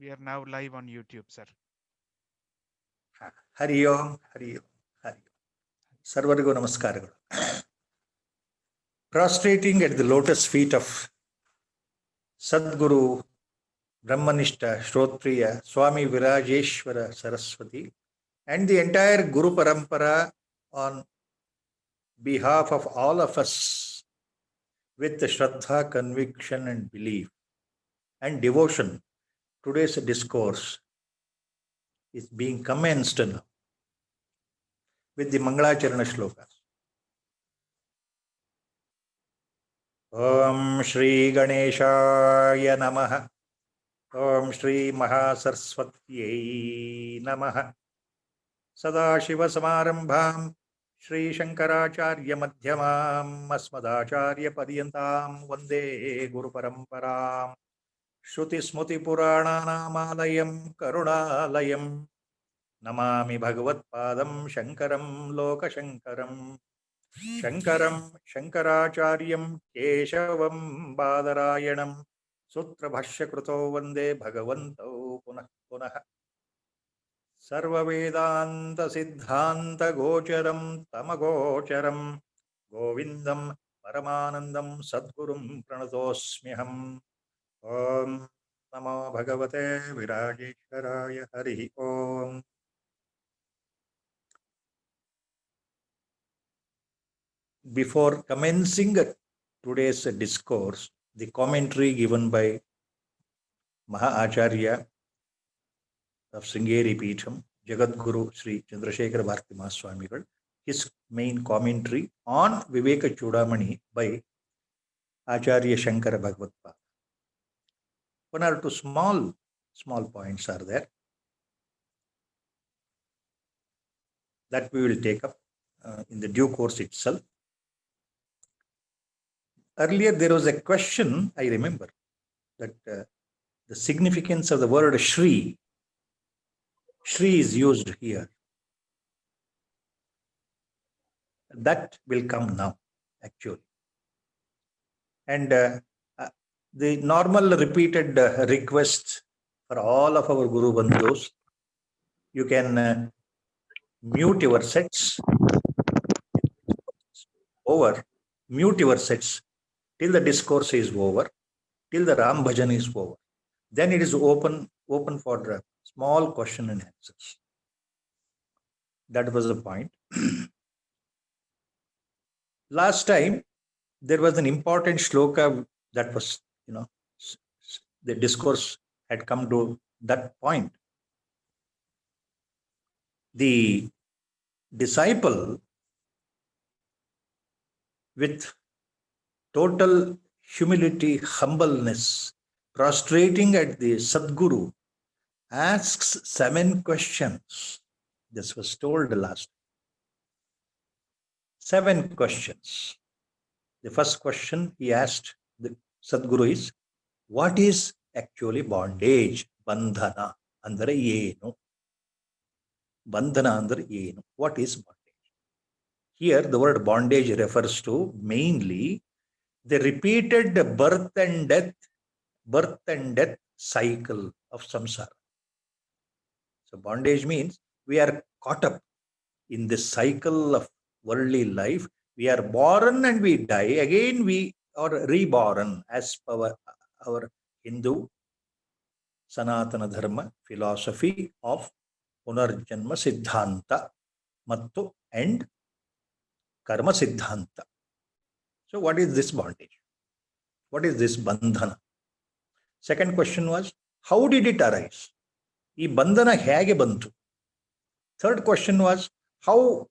We are now live on YouTube, sir. Hari Om, Hari Om, Hari Om. Sarvarigu Namaskaraಗಳು. Prostrating at the lotus feet of Sadguru Brahmanishta Shrotriya Swami Virajeshwara Saraswati and the entire Guru Parampara on behalf of all of us with Shraddha, conviction and belief and devotion, today's discourse is being commenced now with the Mangalacharana shlokas. Om Shri Ganeshaya Namaha. Om Shri Mahasaraswatyai Namaha. Sadashiva Samarambham Shri Shankaracharya Madhyamam Asmadacharya Padyantam Vande Guru Paramparam Shruti Smruti Purananamayam Karunalayam Namami Bhagavat Padam Shankaram Lokashankaram Shankaram Shankaracharyam Keshavam Badarayanam Sutra Bhashya Kruto Vande Bhagavanto Punah Punah Sarva Vedanta Siddhanta Gocharam Tamagocharam Govindam Paramanandam Sadgurum Pranatosmyaham Om Namo Bhagavate Virajeshwaraya Hari Om. Before commencing today's discourse, the commentary given by Maha Acharya of Sringeri Peetham, Jagadguru Sri Chandrasekhara Bharati Mahaswamigal, his main commentary on Viveka Chudamani by Acharya Shankara Bhagavatpada. One or two small points are there that we will take up in the due course itself. Earlier, there was a question, I remember, that the significance of the word Shri. Shri is used here. That will come now, actually. And the normal repeated request for all of our Guru Bandhus, you can mute your sets, mute your sets till the discourse is over, till the Ram Bhajan is over. Then it is open for small question and answers. That was the point. Last time, there was an important shloka that was, the discourse had come to that point. The disciple, with total humility, humbleness, prostrating at the Sadguru, asks 7 questions. This was told last. 7 questions. The first question he asked the Sadguru is, what is actually bondage? Bandhana andre yenu. Bandhana andre yenu. What is bondage? Here the word bondage refers to mainly the repeated birth and death cycle of samsara. So bondage means we are caught up in this cycle of worldly life. We are born and we die. Again we are reborn as per our Hindu Sanatana Dharma philosophy of Punarjanma Siddhanta Mattu and Karma Siddhanta. So what is this bondage? What is this bandhana? Second question was, how did it arise? Ee bandhana hege bantu? Third question was, how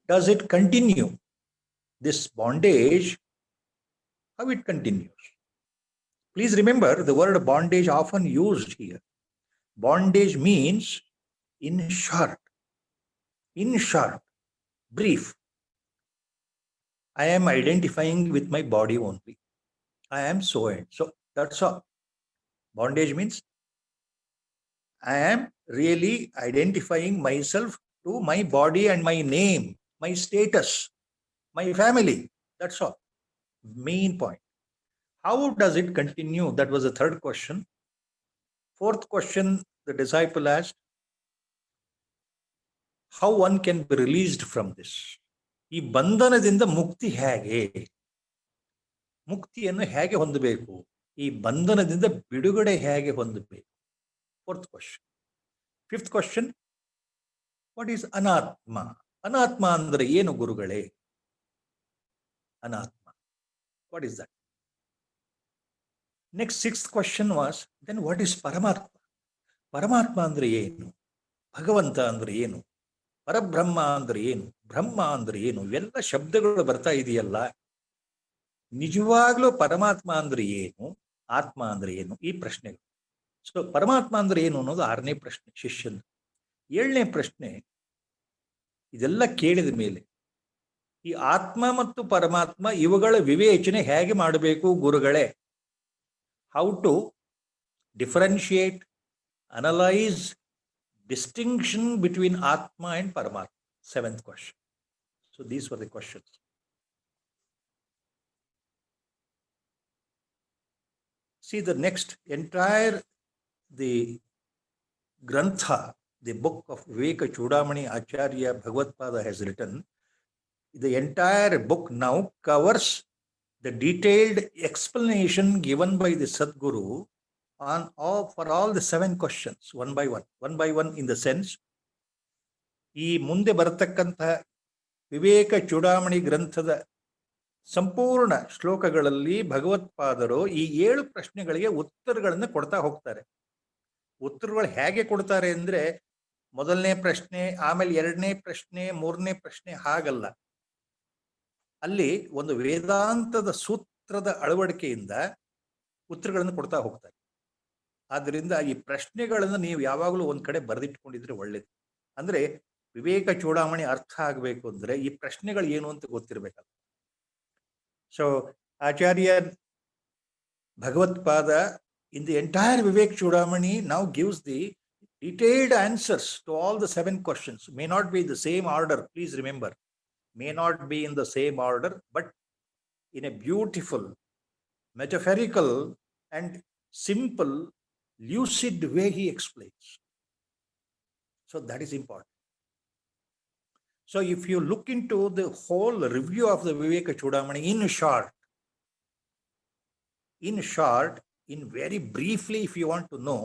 does it continue? This bondage, how it continues? Please remember the word bondage often used here. Bondage means in short, brief. I am identifying with my body only. I am so and so. That's all. Bondage means I am really identifying myself to my body and my name, my status, my family. That's all. Main point. How does it continue? That was the third question. Fourth question the disciple asked, how one can be released from this? ಈ ಬಂಧನದಿಂದ ಮುಕ್ತಿ ಹೇಗೆ? ಮುಕ್ತಿಯನ್ನು ಹೇಗೆ ಹೊಂದಬೇಕು? ಈ ಬಂಧನದಿಂದ ಬಿಡುಗಡೆ ಹೇಗೆ ಹೊಂದಬೇಕು? Fourth question. Fifth question, what is ಅನಾತ್ಮ? ಅನಾತ್ಮ ಅಂದ್ರೆ ಏನು ಗುರುಗಳೇ? ಅನಾತ್ಮ, what is that? Next, sixth question was, then what is ಪರಮಾತ್ಮ? ಪರಮಾತ್ಮ ಅಂದ್ರೆ ಏನು? ಭಗವಂತ ಅಂದ್ರೆ ಏನು? ಪರಬ್ರಹ್ಮ ಅಂದ್ರೆ ಏನು? ಬ್ರಹ್ಮ ಅಂದ್ರೆ ಏನು? ಇವೆಲ್ಲ ಶಬ್ದಗಳು ಬರ್ತಾ ಇದೆಯಲ್ಲ, ನಿಜವಾಗ್ಲೂ ಪರಮಾತ್ಮ ಅಂದ್ರೆ ಏನು, ಆತ್ಮ ಅಂದ್ರೆ ಏನು? ಈ ಪ್ರಶ್ನೆಗಳು. ಸೊ ಪರಮಾತ್ಮ ಅಂದ್ರೆ ಏನು ಅನ್ನೋದು 6ನೇ ಪ್ರಶ್ನೆ ಶಿಷ್ಯನ. 7ನೇ ಪ್ರಶ್ನೆ, ಇದೆಲ್ಲ ಕೇಳಿದ ಮೇಲೆ ಈ ಆತ್ಮ ಮತ್ತು ಪರಮಾತ್ಮ ಇವುಗಳ ವಿವೇಚನೆ ಹೇಗೆ ಮಾಡಬೇಕು ಗುರುಗಳೇ? How to differentiate, analyse, distinction between Atma and Paramatma. 7th question. So these were the questions. See the next entire, the Grantha, the book of Viveka Chudamani Acharya Bhagavad-pada has written. The entire book now covers the detailed explanation given by the Sadguru on for all the 7 questions, one by one in the sense, ಈ ಮುಂದೆ ಬರತಕ್ಕಂತಹ ವಿವೇಕ ಚೂಡಾಮಣಿ ಗ್ರಂಥದ ಸಂಪೂರ್ಣ ಶ್ಲೋಕಗಳಲ್ಲಿ ಭಗವತ್ಪಾದರು ಈ 7 ಪ್ರಶ್ನೆಗಳಿಗೆ ಉತ್ತರಗಳನ್ನು ಕೊಡ್ತಾ ಹೋಗ್ತಾರೆ. ಉತ್ತರಗಳು ಹೇಗೆ ಕೊಡ್ತಾರೆ ಅಂದ್ರೆ, ಮೊದಲನೇ ಪ್ರಶ್ನೆ, ಆಮೇಲೆ 2ನೇ ಪ್ರಶ್ನೆ, 3ನೇ ಪ್ರಶ್ನೆ ಹಾಗಲ್ಲ. ಅಲ್ಲಿ ಒಂದು ವೇದಾಂತದ ಸೂತ್ರದ ಅಳವಡಿಕೆಯಿಂದ ಉತ್ತರಗಳನ್ನು ಕೊಡ್ತಾ ಹೋಗ್ತಾರೆ. ಆದ್ದರಿಂದ ಈ ಪ್ರಶ್ನೆಗಳನ್ನು ನೀವು ಯಾವಾಗಲೂ ಒಂದ್ ಕಡೆ ಬರೆದಿಟ್ಕೊಂಡಿದ್ರೆ ಒಳ್ಳೇದು. ಅಂದ್ರೆ ವಿವೇಕ ಚೂಡಾಮಣಿ ಅರ್ಥ ಆಗಬೇಕು ಅಂದ್ರೆ ಈ ಪ್ರಶ್ನೆಗಳು ಏನು ಅಂತ ಗೊತ್ತಿರಬೇಕಲ್ಲ. So Acharya Bhagavatpada in the entire Vivek Chudamani now gives the detailed answers to all the 7 questions. May not be the same order, please remember. May not be in the same order, but in a beautiful, metaphorical and simple, lucid way he explains. So that is important. So if you look into the whole review of the Viveka Chudamani in short, in very briefly, if you want to know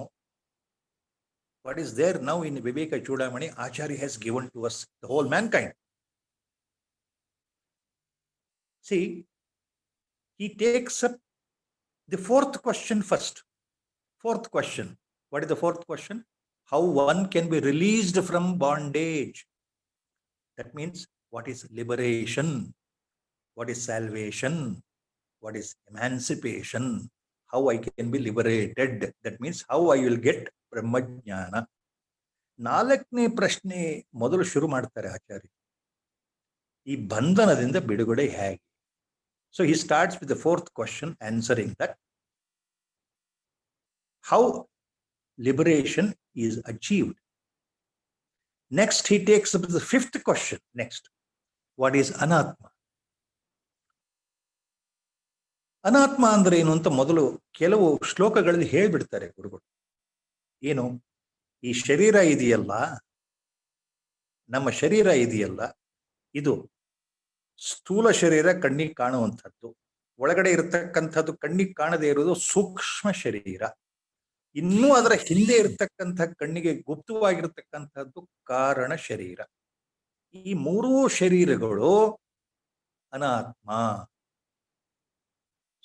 what is there now in Viveka Chudamani, Acharya has given to us, the whole mankind. See, he takes up the 4th question first. 4th question. What is the 4th question? How one can be released from bondage. That means, what is liberation? What is salvation? What is emancipation? How I can be liberated? That means, how I will get Brahmajnana. 4ನೇ ಪ್ರಶ್ನೆ ಮೊದಲು ಶುರು ಮಾಡ್ತಾರೆ ಆಚಾರ್ಯ. ಈ ಬಂಧನದಿಂದ ಬಿಡುಗಡೆ ಹೇಗೆ? So he starts with the 4th question, answering that. How liberation is achieved. Next, he takes up the 5th question. Next, what is Anatma? ಅನಾತ್ಮ ಅಂದ್ರೆ ಏನು ಅಂತ ಮೊದಲು ಕೆಲವು ಶ್ಲೋಕಗಳಲ್ಲಿ ಹೇಳ್ಬಿಡ್ತಾರೆ ಗುರುಗಳು. ಏನು? ಈ ಶರೀರ ಇದೆಯಲ್ಲ, ನಮ್ಮ ಶರೀರ ಇದೆಯಲ್ಲ, ಇದು ಸ್ಥೂಲ ಶರೀರ, ಕಣ್ಣಿಗೆ ಕಾಣುವಂಥದ್ದು. ಒಳಗಡೆ ಇರತಕ್ಕಂಥದ್ದು ಕಣ್ಣಿಗೆ ಕಾಣದೇ ಇರುವುದು ಸೂಕ್ಷ್ಮ ಶರೀರ. ಇನ್ನೂ ಅದರ ಹಿಂದೆ ಇರತಕ್ಕಂಥ ಕಣ್ಣಿಗೆ ಗುಪ್ತವಾಗಿರತಕ್ಕಂಥದ್ದು ಕಾರಣ ಶರೀರ. ಈ 3 ಶರೀರಗಳು ಅನಾತ್ಮ.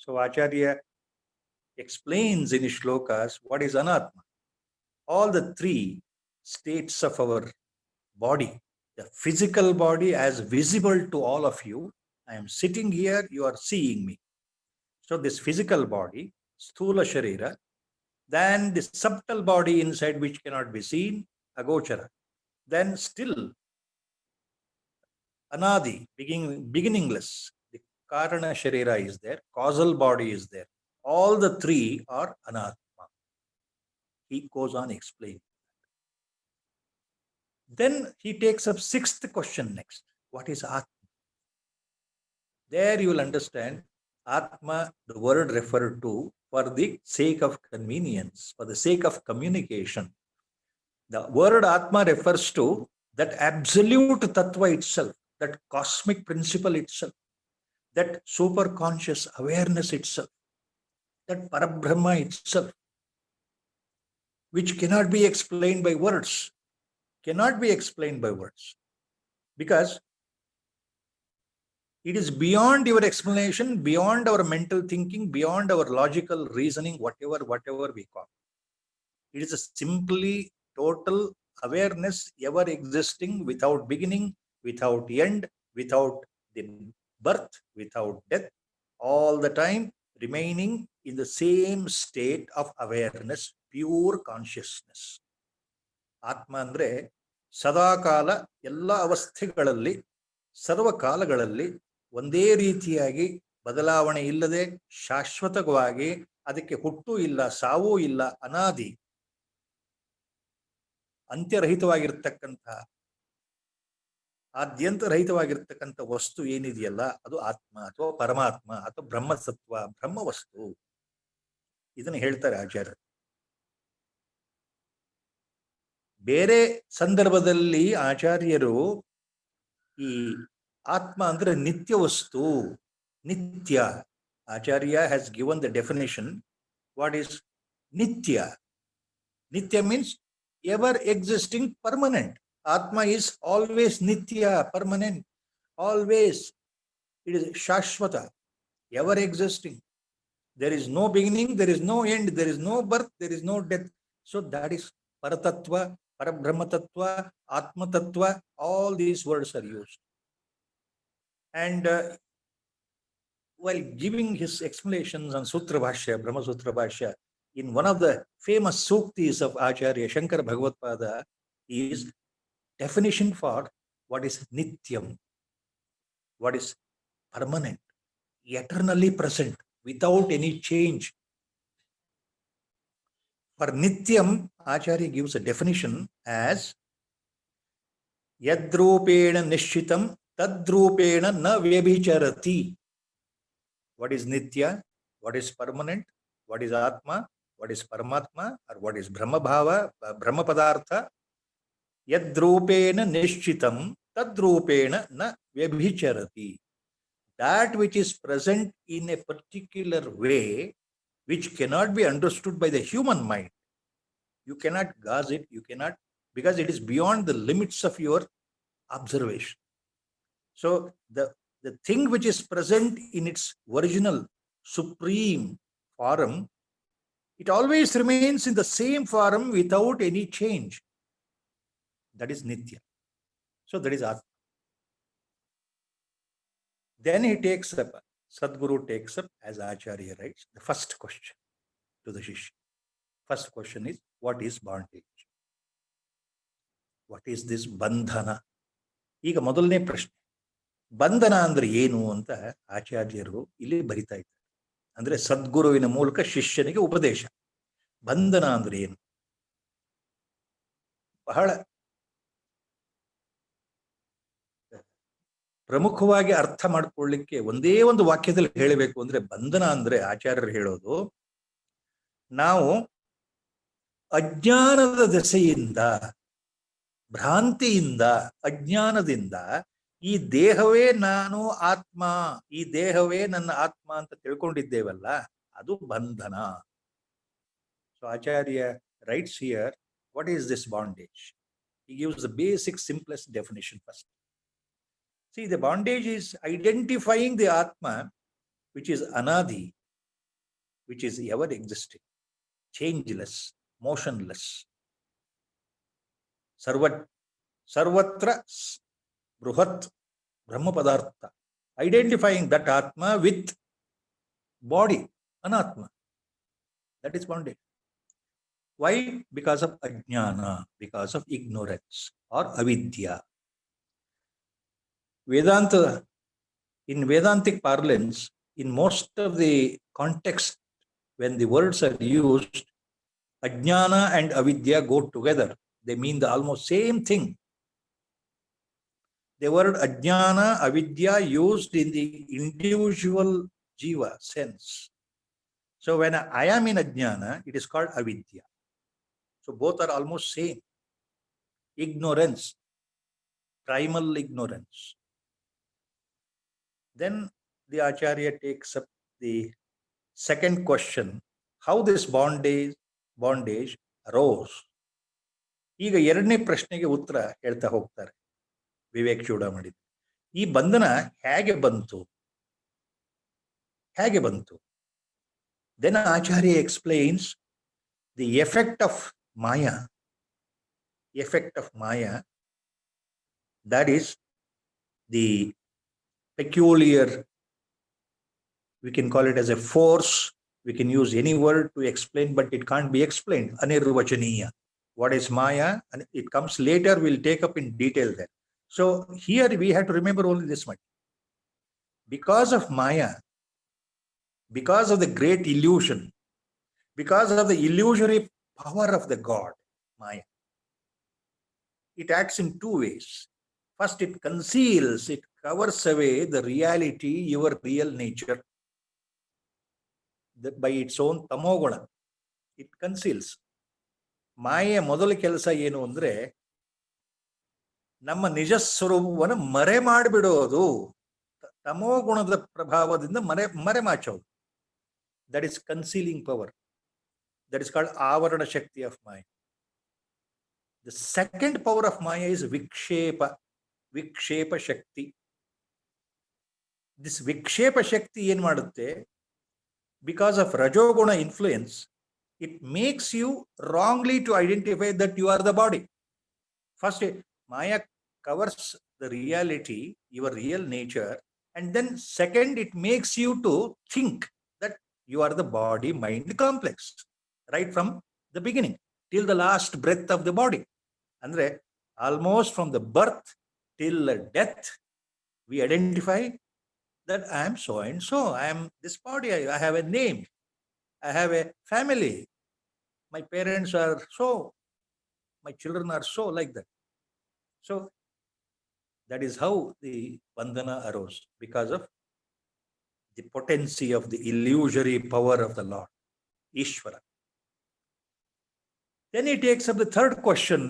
So Acharya explains in his shlokas what is anatma. All the 3 states of our body, the physical body as visible to all of you. I am sitting here, you are seeing me. So this physical body, sthula sharira, then the subtle body inside which cannot be seen, agochara. Then still anadi, beginningless. Karana Sharira is there, causal body is there. All the 3 are Anatma. He goes on explaining. Then he takes up 6th question next. What is Atma? There you will understand Atma, the word referred to for the sake of convenience, for the sake of communication. The word Atma refers to that absolute tattva itself, that cosmic principle itself, that super conscious awareness itself, that Parabrahma itself, which cannot be explained by words, cannot be explained by words, because it is beyond your explanation, beyond our mental thinking, beyond our logical reasoning, whatever we call. It is a simply total awareness ever existing without beginning, without end, without the birth, without death, all the time remaining in the same state of awareness, pure consciousness. Atma andre ಸದಾಕಾಲ ಎಲ್ಲ ಅವಸ್ಥೆಗಳಲ್ಲಿ ಸರ್ವಕಾಲಗಳಲ್ಲಿ ಒಂದೇ ರೀತಿಯಾಗಿ ಬದಲಾವಣೆ ಇಲ್ಲದೆ ಶಾಶ್ವತವಾಗಿ ಅದಕ್ಕೆ ಹುಟ್ಟು ಇಲ್ಲ, ಸಾವೂ ಇಲ್ಲ, ಅನಾದಿ ಅಂತ್ಯರಹಿತವಾಗಿರ್ತಕ್ಕಂಥ ಆದ್ಯಂತರಹಿತವಾಗಿರ್ತಕ್ಕಂಥ ವಸ್ತು ಏನಿದೆಯಲ್ಲ ಅದು ಆತ್ಮ ಅಥವಾ ಪರಮಾತ್ಮ ಅಥವಾ ಬ್ರಹ್ಮಸತ್ವ, ಬ್ರಹ್ಮವಸ್ತು. ಇದನ್ನು ಹೇಳ್ತಾರೆ ಆಚಾರ್ಯರು. ಬೇರೆ ಸಂದರ್ಭದಲ್ಲಿ ಆಚಾರ್ಯರು ಈ ಆತ್ಮ ಅಂದ್ರೆ ನಿತ್ಯ ವಸ್ತು, ನಿತ್ಯ. Acharya has given the definition. What is nitya? Nitya means ever existing, permanent. Atma is always nitya, permanent, always. It is shashvata, ever existing. There is no beginning, there is no end, there is no birth, there is no death. So that is Paratatva, Parabrahma Tattva, Atma Tattva. All these words are used. And while giving his explanations on Sutra Bhashya, Brahma Sutra Bhashya, in one of the famous suktis of Acharya Shankara Bhagavad-pada is definition for what is nityam, what is permanent, eternally present, without any change. For nityam, Acharya gives a definition as yadrupena nishchitam tadrupena na vyabhicharati. What is nitya? What is permanent? What is Atma? What is Paramatma, or what is Brahma Bhava, Brahma Padartha? Yadrupena nishchitam tadrupena na vyabhicharati. That which is present in a particular way, which cannot be understood by the human mind. You cannot gauge it, you cannot, because it is beyond the limits of your observation. So the thing which is present in its original supreme form, it always remains in the same form without any change. That is Nitya. So that is Atma. Then he takes up, Sadguru takes up, as Acharya writes, the first question to the Shishya. First question is, what is bondage? What is this bandhana? ಈಗ ಮೊದಲನೇ ಪ್ರಶ್ನೆ, ಬಂಧನ ಅಂದ್ರೆ ಏನು ಅಂತ ಆಚಾರ್ಯರು ಇಲ್ಲಿ ಬರಿತಾ ಇದ್ದಾರೆ. ಅಂದ್ರೆ ಸದ್ಗುರುವಿನ ಮೂಲಕ ಶಿಷ್ಯನಿಗೆ ಉಪದೇಶ. ಬಂಧನ ಅಂದ್ರೆ ಏನು? ಬಹಳ ಪ್ರಮುಖವಾಗಿ ಅರ್ಥ ಮಾಡ್ಕೊಳ್ಳಿಕ್ಕೆ ಒಂದೇ ಒಂದು ವಾಕ್ಯದಲ್ಲಿ ಹೇಳಬೇಕು ಅಂದ್ರೆ, ಬಂಧನ ಅಂದ್ರೆ ಆಚಾರ್ಯರು ಹೇಳೋದು, ನಾವು ಅಜ್ಞಾನದ ದೆಸೆಯಿಂದ, ಭ್ರಾಂತಿಯಿಂದ, ಅಜ್ಞಾನದಿಂದ ಈ ದೇಹವೇ ನಾನು ಆತ್ಮ, ಈ ದೇಹವೇ ನನ್ನ ಆತ್ಮ ಅಂತ ತಿಳ್ಕೊಂಡಿದ್ದೇವಲ್ಲ, ಅದು ಬಂಧನ. So Acharya writes here, what is this bondage? He gives the basic, simplest definition first. See, the bondage is identifying the Atma, which is anadi, which is ever existing, changeless, motionless. Sarvatra Bruhat Brahma Padartha. Identifying that Atma with body, Anatma. That is bondage. Why? Because of ajnana, because of ignorance or avidya. Vedanta, in Vedantic parlance, in most of the context, when the words are used, ajnana and avidya go together. They mean the almost same thing. The word ajnana, avidya used in the individual jiva sense. So when I am in ajnana, it is called avidya. So both are almost same. Ignorance, primal ignorance. Then the Acharya takes up the second question, how this bondage arose. ಈಗ ಎರಡನೇ ಪ್ರಶ್ನೆಗೆ ಉತ್ತರ ಹೇಳ್ತಾ ಹೋಗ್ತಾರೆ ವಿವೇಕ್ ಚೂಡಾಮಣಿ. ಈ ಬಂಧನ ಹೇಗೆ ಬಂತು? Then Acharya explains the effect of Maya. That is the peculiar, we can call it as a force, we can use any word to explain, but it can't be explained. Anirvachaniya. What is Maya? And it comes later, we'll take up in detail then. So here we have to remember only this much. Because of Maya, because of the great illusion, because of the illusory power of the God, Maya, it acts in two ways. First, it conceals, it covers away the reality, your real nature, that by its own tamoguna. It conceals. ಮಾಯೆಯ ಮೊದಲ ಕೆಲಸ ಏನು ಅಂದ್ರೆ ನಮ್ಮ ನಿಜ ಸ್ವರೂಪವನ್ನು ಮರೆ ಮಾಡಿಬಿಡೋದು. ತಮೋಗುಣದ ಪ್ರಭಾವದಿಂದ ಮರೆಮಾಚೋದು. That is concealing power. That is called avarana shakti of Maya. The second power of Maya is vikshepa shakti. This vikshepa shakti ಏನು ಮಾಡುತ್ತೆ? Because of rajoguna influence, it makes you wrongly to identify that you are the body. First, Maya covers the reality, your real nature, and then second, it makes you to think that you are the body-mind complex, right from the beginning till the last breath of the body. Andre, almost from the birth till death, we identify that I am so and so, I am this body, I have a name, I have a family, my parents are so, my children are so, like that. So that is how the bandhana arose, because of the potency of the illusory power of the Lord, Ishvara. Then he takes up the third question,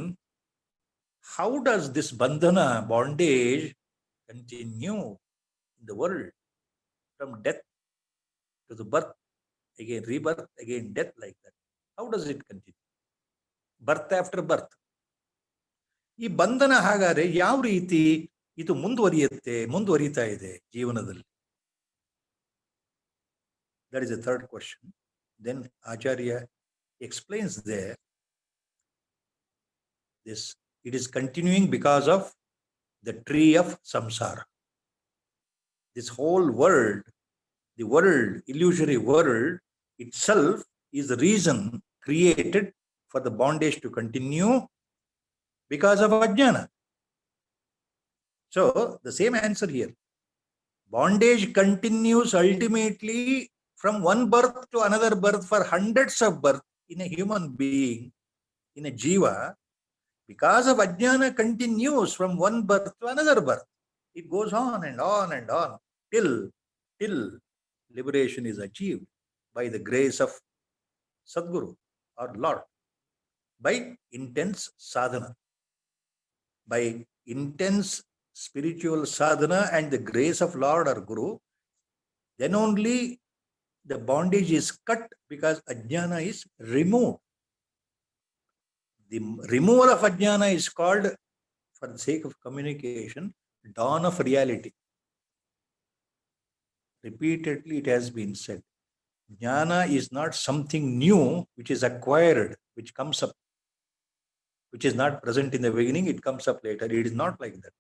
how does this bandhana, bondage, continue in the world from death to the birth, again rebirth, again death, like that? How does it continue? Birth after birth. ಈ ಬಂಧನ ಹಾಗಾದ್ರೆ ಯಾವ ರೀತಿ ಇದು ಮುಂದುವರಿತಾ ಇದೆ ಜೀವನದಲ್ಲಿ? That is the third question. Then Acharya explains there, it is continuing because of the tree of samsara. This whole world, the world, illusory world itself is the reason created for the bondage to continue because of ajnana. So the same answer here. Bondage continues ultimately from one birth to another birth for hundreds of births in a human being, in a jiva, because of ajnana continues from one birth to another birth. It goes on and on and on till liberation is achieved by the grace of Sadguru or Lord, by intense sadhana. By intense spiritual sadhana and the grace of Lord or Guru, then only the bondage is cut, because ajnana is removed. The removal of ajnana is called, for the sake of communication, dawn of reality. Repeatedly it has been said, jnana is not something new which is acquired, which comes up, which is not present in the beginning, it comes up later. It is not like that.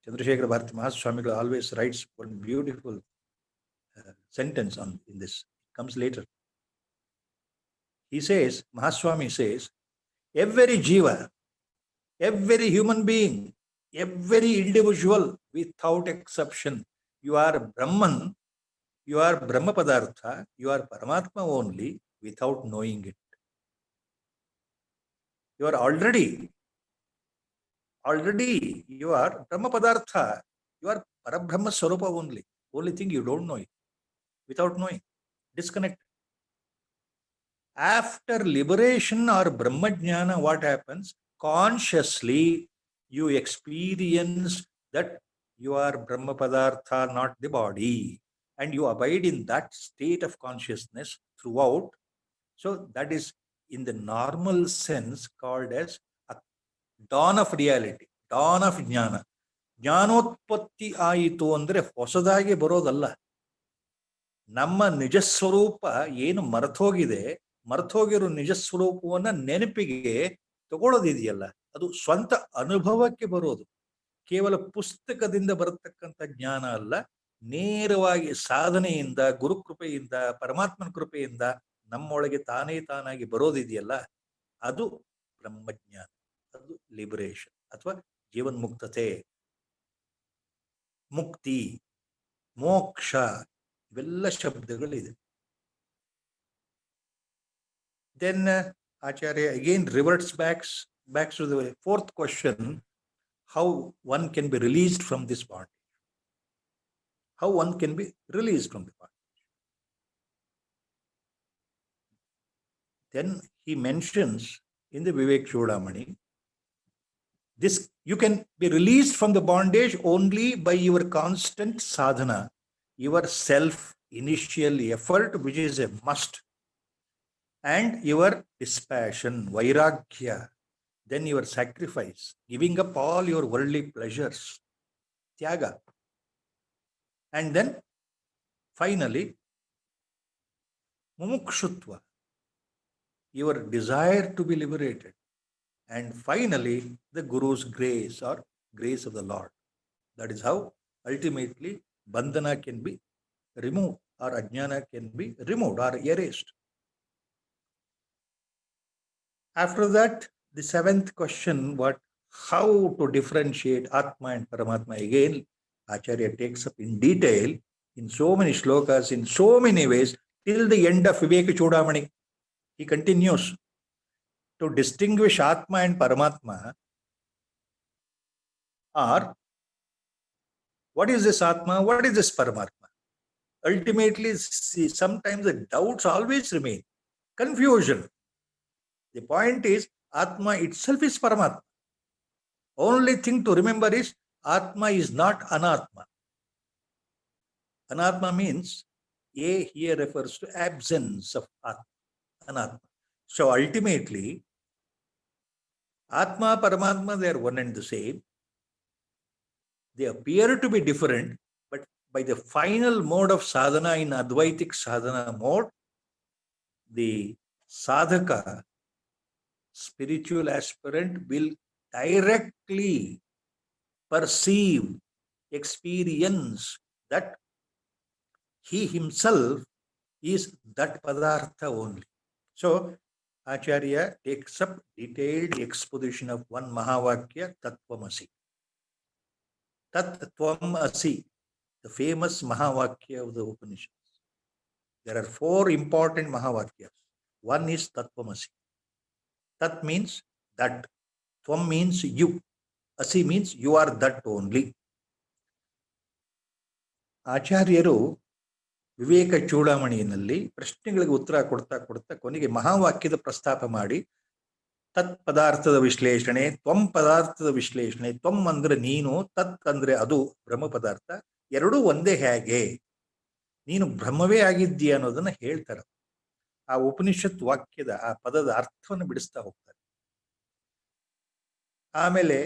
Chandrasekhara Bharati Mahaswami always writes one beautiful sentence in this. It comes later. He says, Mahaswami says, every jiva, every human being, every individual, without exception, you are Brahman, you are Brahma Padartha, you are Paramatma only, without knowing it. You are already, you are Brahma Padartha, you are Parabrahma Swarupa only. Only thing you don't know it, without knowing. disconnected. After liberation or Brahmajnana, what happens? Consciously, you experience that you are Brahma Padartha, not the body. And you abide in that state of consciousness throughout. So that is in the normal sense called as a dawn of reality, dawn of jnana. ಜ್ಞಾನೋತ್ಪತ್ತಿ ಆಯಿತು ಅಂದರೆ ಹೊಸದಾಗಿ ಬರೋದಲ್ಲ. ನಮ್ಮ ನಿಜಸ್ವರೂಪ ಏನು ಮರೆತೋಗಿರೋ ನಿಜಸ್ವರೂಪವನ್ನ ನೆನಪಿಗೆ ತಗೊಳ್ಳೋದಿದೆಯಲ್ಲ, ಅದು ಸ್ವಂತ ಅನುಭವಕ್ಕೆ ಬರೋದು. ಕೇವಲ ಪುಸ್ತಕದಿಂದ ಬರತಕ್ಕಂಥ ಜ್ಞಾನ ಅಲ್ಲ, ನೇರವಾಗಿ ಸಾಧನೆಯಿಂದ, ಗುರುಕೃಪೆಯಿಂದ, ಪರಮಾತ್ಮನ ಕೃಪೆಯಿಂದ ನಮ್ಮೊಳಗೆ ತಾನಾಗಿ ಬರೋದಿದೆಯಲ್ಲ, ಅದು ಬ್ರಹ್ಮಜ್ಞಾನ, ಅದು ಲಿಬರೇಷನ್ ಅಥವಾ ಜೀವನ್ಮುಕ್ತತೆ, ಮುಕ್ತಿ, ಮೋಕ್ಷ, ಇವೆಲ್ಲ ಶಬ್ದಗಳಿದೆ. Then Acharya again reverts back to the fourth question, how one can be released from this bondage. How one can be released from the bondage. Then he mentions in the Vivek Chudamani, this you can be released from the bondage only by your constant sadhana, your self-initial effort, which is a must, and your dispassion, vairagya, then your sacrifice, giving up all your worldly pleasures, tyaga, and then finally mumukshutva, your desire to be liberated, and finally the Guru's grace or grace of the Lord. That is how ultimately bandhana can be removed or ajnana can be removed or erased. After that, the seventh question, how to differentiate Atma and Paramatma, again Acharya takes up in detail in so many shlokas, in so many ways, till the end of Viveka Chudamani. He continues to distinguish Atma and Paramatma, or what is this Atma, what is this Paramatma. Ultimately, see, sometimes the doubts always remain, confusion. The point is, Atma itself is Paramatma. Only thing to remember is, Atma is not Anatma. Anatma means, A here refers to absence of Atma, Anatma. So ultimately, Atma, Paramatma, they are one and the same. They appear to be different, but by the final mode of sadhana, in Advaitic sadhana mode, the sadhaka, spiritual aspirant, will directly perceive, experience that he himself is that padartha only. So Acharya takes up detailed exposition of one Mahavakya, Tattvamasi. Tattvamasi, the famous Mahavakya of the Upanishads. There are 4 important Mahavakyas. One is Tattvamasi. Tat means that. Tvam means you. Asi means you are that only. Acharyaru ವಿವೇಕ ಚೂಡಾಮಣಿಯಲ್ಲಿ ಪ್ರಶ್ನೆಗಳಿಗೆ ಉತ್ತರ ಕೊಡ್ತಾ ಕೊನೆಗೆ ಮಹಾವಾಕ್ಯದ ಪ್ರಸ್ತಾಪ ಮಾಡಿ ತತ್ ಪದಾರ್ಥದ ವಿಶ್ಲೇಷಣೆ, ತ್ವಂ ಪದಾರ್ಥದ ವಿಶ್ಲೇಷಣೆ, ತ್ವಂ ಅಂದ್ರೆ ನೀನು, ತತ್ ಅಂದ್ರೆ ಅದು ಬ್ರಹ್ಮ ಪದಾರ್ಥ, ಎರಡೂ ಒಂದೇ ಹೇಗೆ, ನೀನು ಬ್ರಹ್ಮವೇ ಆಗಿದ್ದೀಯ ಅನ್ನೋದನ್ನ ಹೇಳ್ತಾರೆ. ಆ ಉಪನಿಷತ್ ವಾಕ್ಯದ ಆ ಪದದ ಅರ್ಥವನ್ನು ಬಿಡಿಸ್ತಾ ಹೋಗ್ತಾರೆ. ಆಮೇಲೆ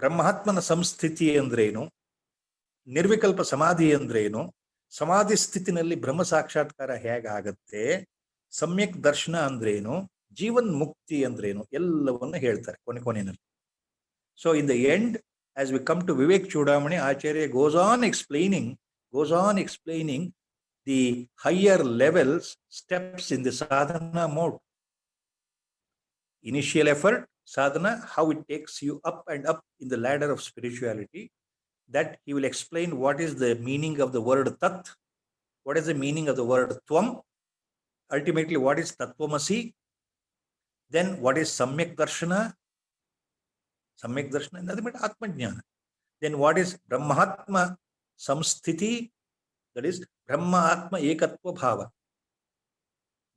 ಬ್ರಹ್ಮಾತ್ಮನ ಸಂಸ್ಥಿತಿ ಅಂದ್ರೇನು, ನಿರ್ವಿಕಲ್ಪ ಸಮಾಧಿ ಅಂದ್ರೇನು, ಸಮಾಧಿ ಸ್ಥಿತಿನಲ್ಲಿ ಬ್ರಹ್ಮ ಸಾಕ್ಷಾತ್ಕಾರ ಹೇಗಾಗತ್ತೆ, ಸಮ್ಯಕ್ ದರ್ಶನ ಅಂದ್ರೇನು, ಜೀವನ್ ಮುಕ್ತಿ ಅಂದ್ರೇನು, ಎಲ್ಲವನ್ನ ಹೇಳ್ತಾರೆ ಕೊನೆಯಲ್ಲಿ. So in the end, as we come to Vivek Chudamani, Acharya goes on explaining the higher levels, steps in the sadhana mode. Initial effort, sadhana, how it takes you up and up in the ladder of spirituality. That he will explain what is the meaning of the word tat, what is the meaning of the word tvam, ultimately what is tattvamasi, then what is samyak darshana, nothing but atma jnana, then what is brahmatma samsthiti, that is brahma atma ekatva bhava,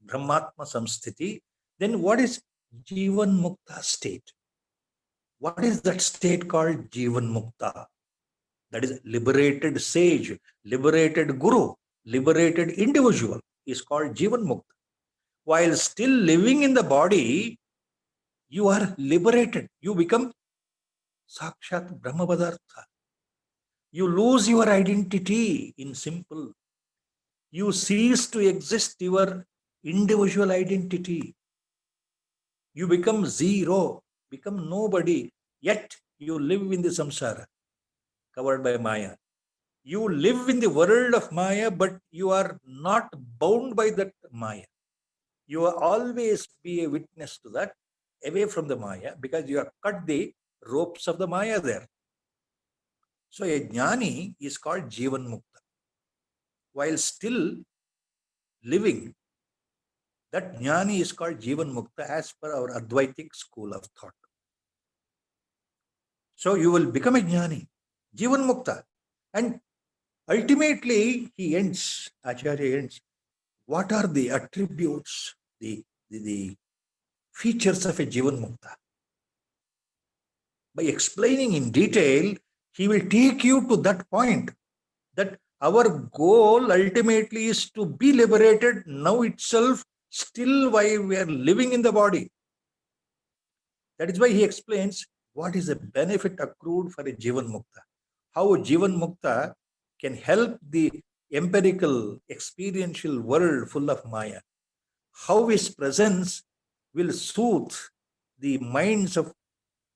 Brahmatma Samsthiti, then what is Jivan Mukta state? What is that state called Jivan Mukta? That is liberated sage, liberated guru, liberated individual is called Jivan Mukta. While still living in the body, you are liberated. You become Sakshat Brahma Padartha. You lose your identity in simple. You cease to exist your individual identity. You become zero, become nobody, yet you live in the samsara, covered by Maya. You live in the world of Maya, but you are not bound by that Maya. You will always be a witness to that, away from the Maya, because you have cut the ropes of the Maya there. So a jnani is called Jivan Mukta. While still living, that jnani is called Jivan Mukta as per our Advaitic school of thought. So you will become a jnani, Jivan Mukta. And ultimately, he ends, Acharya ends, what are the attributes, the features of a Jivan Mukta? By explaining in detail, he will take you to that point, that our goal ultimately is to be liberated now itself, still while we are living in the body. That is why he explains what is the benefit accrued for a Jivan Mukta, how a Jivan Mukta can help the empirical, experiential world full of Maya, how his presence will soothe the minds of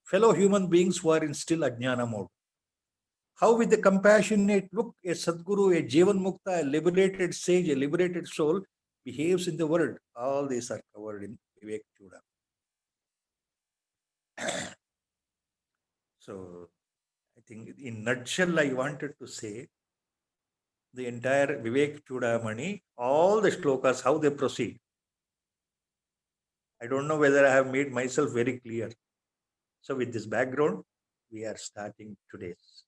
fellow human beings who are in still Ajnana mode. How with the compassionate look, a Sadguru, a Jivan Mukta, a liberated sage, a liberated soul behaves in the world. All these are covered in Vivek Chuda. So, I think in nutshell, I wanted to say the entire Vivek Chudamani, all the shlokas, how they proceed. I don't know whether I have made myself very clear. So with this background, we are starting today's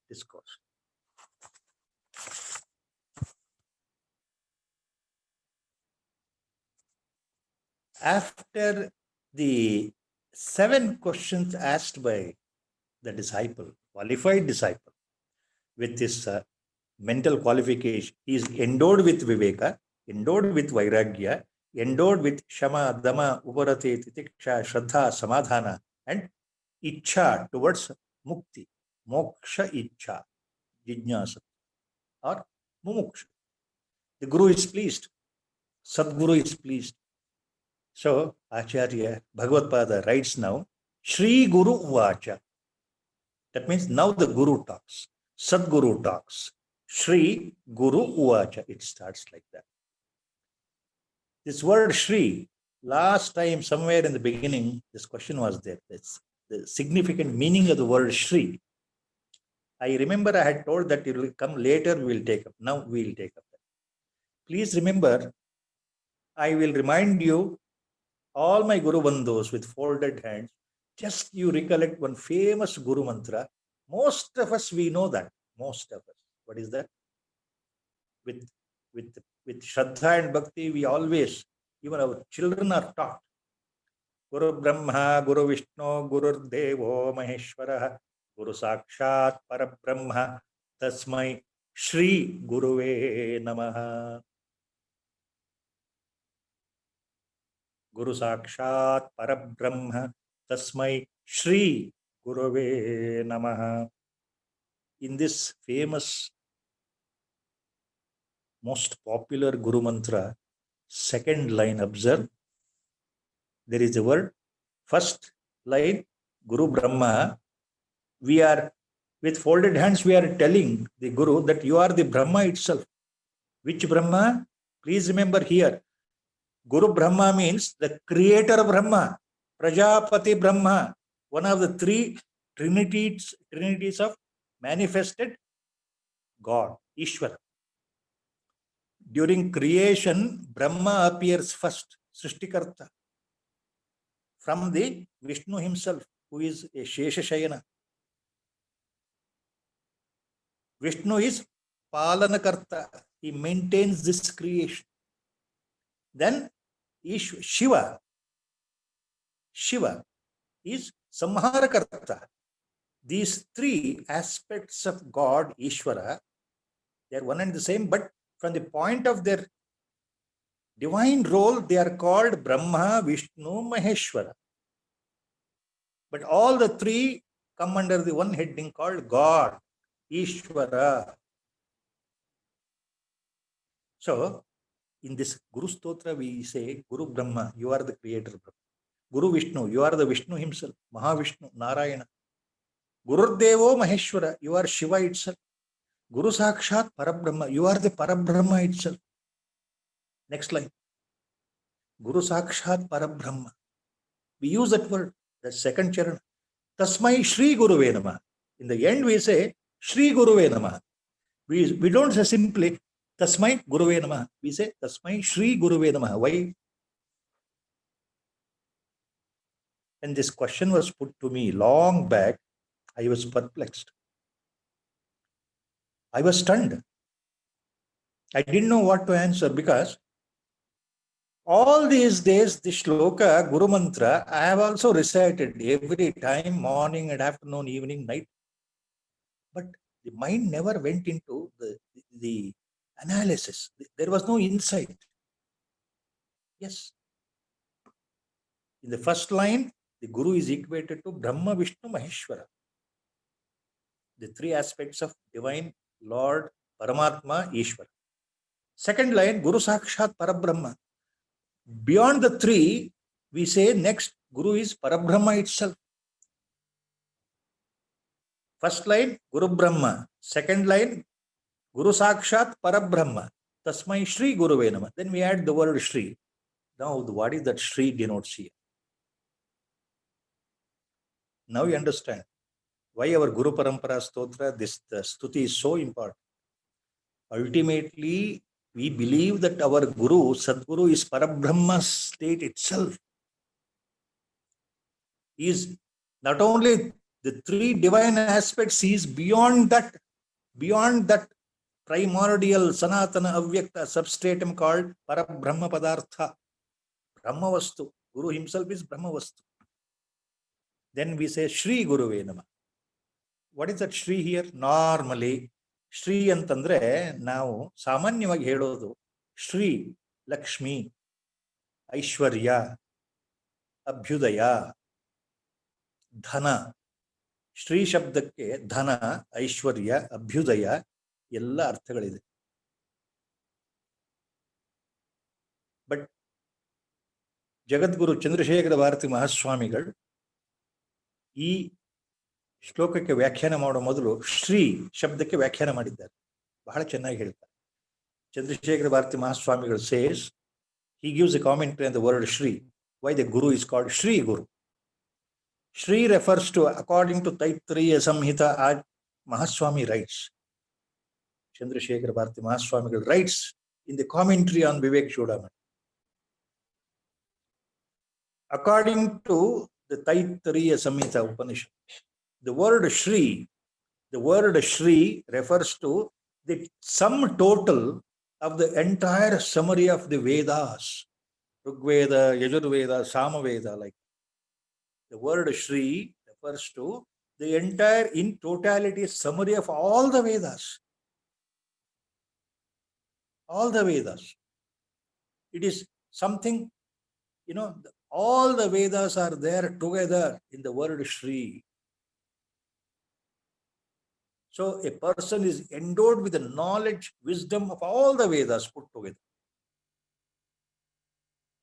discourse. After the 7 questions asked by the disciple, qualified disciple, with his mental qualification, he is endowed with Viveka, endowed with Vairagya, endowed with Shama, Dama, Uparati, Titiksha, Shraddha, Samadhana, and Ichha towards Mukti, Moksha Ichha, Jijnasa, or Mumuksha. The Guru is pleased, Sadguru is pleased. So, Acharya Bhagavad-pada writes now, Shri Guru Uvacha. That means now the Guru talks, Sadguru talks. Shri Guru Uvacha. It starts like that. This word Shri, last time somewhere in the beginning, this question was there. That's the significant meaning of the word Shri. I remember I had told that it will come later, we will take up. Now we will take up that. Please remember, I will remind you, all my Guru Bandhus with folded hands, just you recollect one famous Guru Mantra. Most of us, we know that. Most of us. What is that? With Shraddha and Bhakti, we always, even our children are taught. Guru Brahma, Guru Vishnu, Guru Devo Maheshwara, Guru Sakshat Parabrahma, Tasmai Shri Guruve Namaha. Guru Sakshat Parabrahma, Tasmai Shri Guruve Namaha. In this famous, most popular Guru Mantra, second line, observe, there is a word. First line, Guru Brahma. We are, with folded hands, we are telling the Guru that you are the Brahma itself. Which Brahma? Please remember here. Guru Brahma means the creator of Brahma, Prajapati Brahma, one of the 3 trinities of manifested God, Ishvara. During creation, Brahma appears first, Srishtikarta, from the Vishnu himself, who is a Sheshashayana. Vishnu is Palanakarta. He maintains this creation. Then Shiva is Samharakarta. These three aspects of God, Ishvara, they are one and the same, but from the point of their divine role, they are called Brahma, Vishnu, Maheshwara. But all the three come under the one heading called God, Ishvara. So, in this Guru Stotra, we say, Guru Brahma, you are the creator Brahma. Guru Vishnu, you are the Vishnu himself, Mahavishnu, Narayana. Guru Devo Maheshwara, you are Shiva itself. Guru Sakshat Parabrahma, you are the Parabrahma itself. Next line. Guru Sakshat Parabrahma. We use that word, the second charan. Tasmai Shri Guruve Namah. In the end, we say Shri Guruve Namah. We don't say simply Tasmai Guruve Namah. We say Tasmai Shri Guruve Namah. Why? When this question was put to me long back, I was perplexed. I was stunned. I didn't know what to answer because all these days, the shloka, Guru Mantra, I have also recited every time, morning and afternoon, evening, night. But the mind never went into the analysis. There was no insight. Yes. In the first line, the Guru is equated to Brahma, Vishnu, Maheshwara. The three aspects of divine Lord, Paramatma, Ishvara. Second line, Guru Sakshat Parabrahma. Beyond the three, we say next, Guru is Parabrahma itself. First line, Guru Brahma. Second line, Guru Sakshat Parabrahma. Tasmai Shri Guruve Namah. Then we add the word Shri. Now, what is that Shri denotes here? Now you understand why our Guru Parampara Stotra, the Stuti is so important. Ultimately, we believe that our Guru, Sadguru, is Parabrahma state itself. He is not only the three divine aspects, he is beyond that primordial Sanatana Avyakta substratum called Parabrahma Padartha. Brahma Vastu. Guru himself is Brahma Vastu. Then we say Shri Guruve Namah. What is that Shri here? Normally, Shri antandre now samanyavagi helodu Shri, Lakshmi, Aishwarya, Abhyudaya, Dhana. Shri ಶಬ್ದಕ್ಕೆ ಧನ, ಐಶ್ವರ್ಯ, ಅಭ್ಯುದಯ ಎಲ್ಲ ಅರ್ಥಗಳಿದೆ. But ಜಗದ್ಗುರು ಚಂದ್ರಶೇಖರ ಭಾರತಿ ಮಹಾಸ್ವಾಮಿಗಳು ಈ ಶ್ಲೋಕಕ್ಕೆ ವ್ಯಾಖ್ಯಾನ ಮಾಡುವ ಮೊದಲು ಶ್ರೀ ಶಬ್ದಕ್ಕೆ ವ್ಯಾಖ್ಯಾನ ಮಾಡಿದ್ದಾರೆ. ಬಹಳ ಚೆನ್ನಾಗಿ ಹೇಳ್ತಾರೆ. ಚಂದ್ರಶೇಖರ ಭಾರತಿ ಮಹಾಸ್ವಾಮಿಗಳು says, he gives a commentary on the word Shri. Why the Guru is called Shri Guru? Shri refers to, according to Taittiriya Samhita, Mahaswami writes, Chandrasekhar Bharati Mahaswamigal writes in the commentary on Vivek Chudamani. According to the Taittiriya Samhita Upanishad, the word Shri refers to the sum total of the entire summary of the Vedas, Rigveda, Yajurveda, Samaveda, like. The word Shri refers to the entire, in totality, summary of all the Vedas. All the Vedas. It is something, all the Vedas are there together in the word Shri. So a person is endowed with the knowledge, wisdom of all the Vedas put together.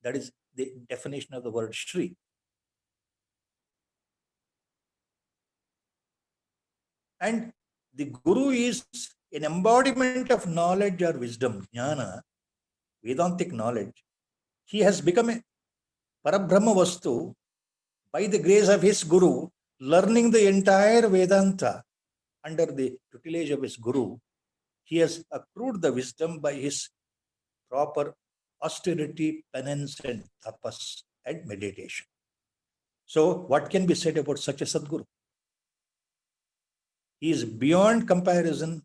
That is the definition of the word Shri. And the Guru is an embodiment of knowledge or wisdom, jnana, Vedantic knowledge. He has become a Parabrahma Vastu by the grace of his Guru, learning the entire Vedanta under the tutelage of his Guru. He has accrued the wisdom by his proper austerity, penance, and tapas and meditation. So, what can be said about such a Sadguru? He is beyond comparison,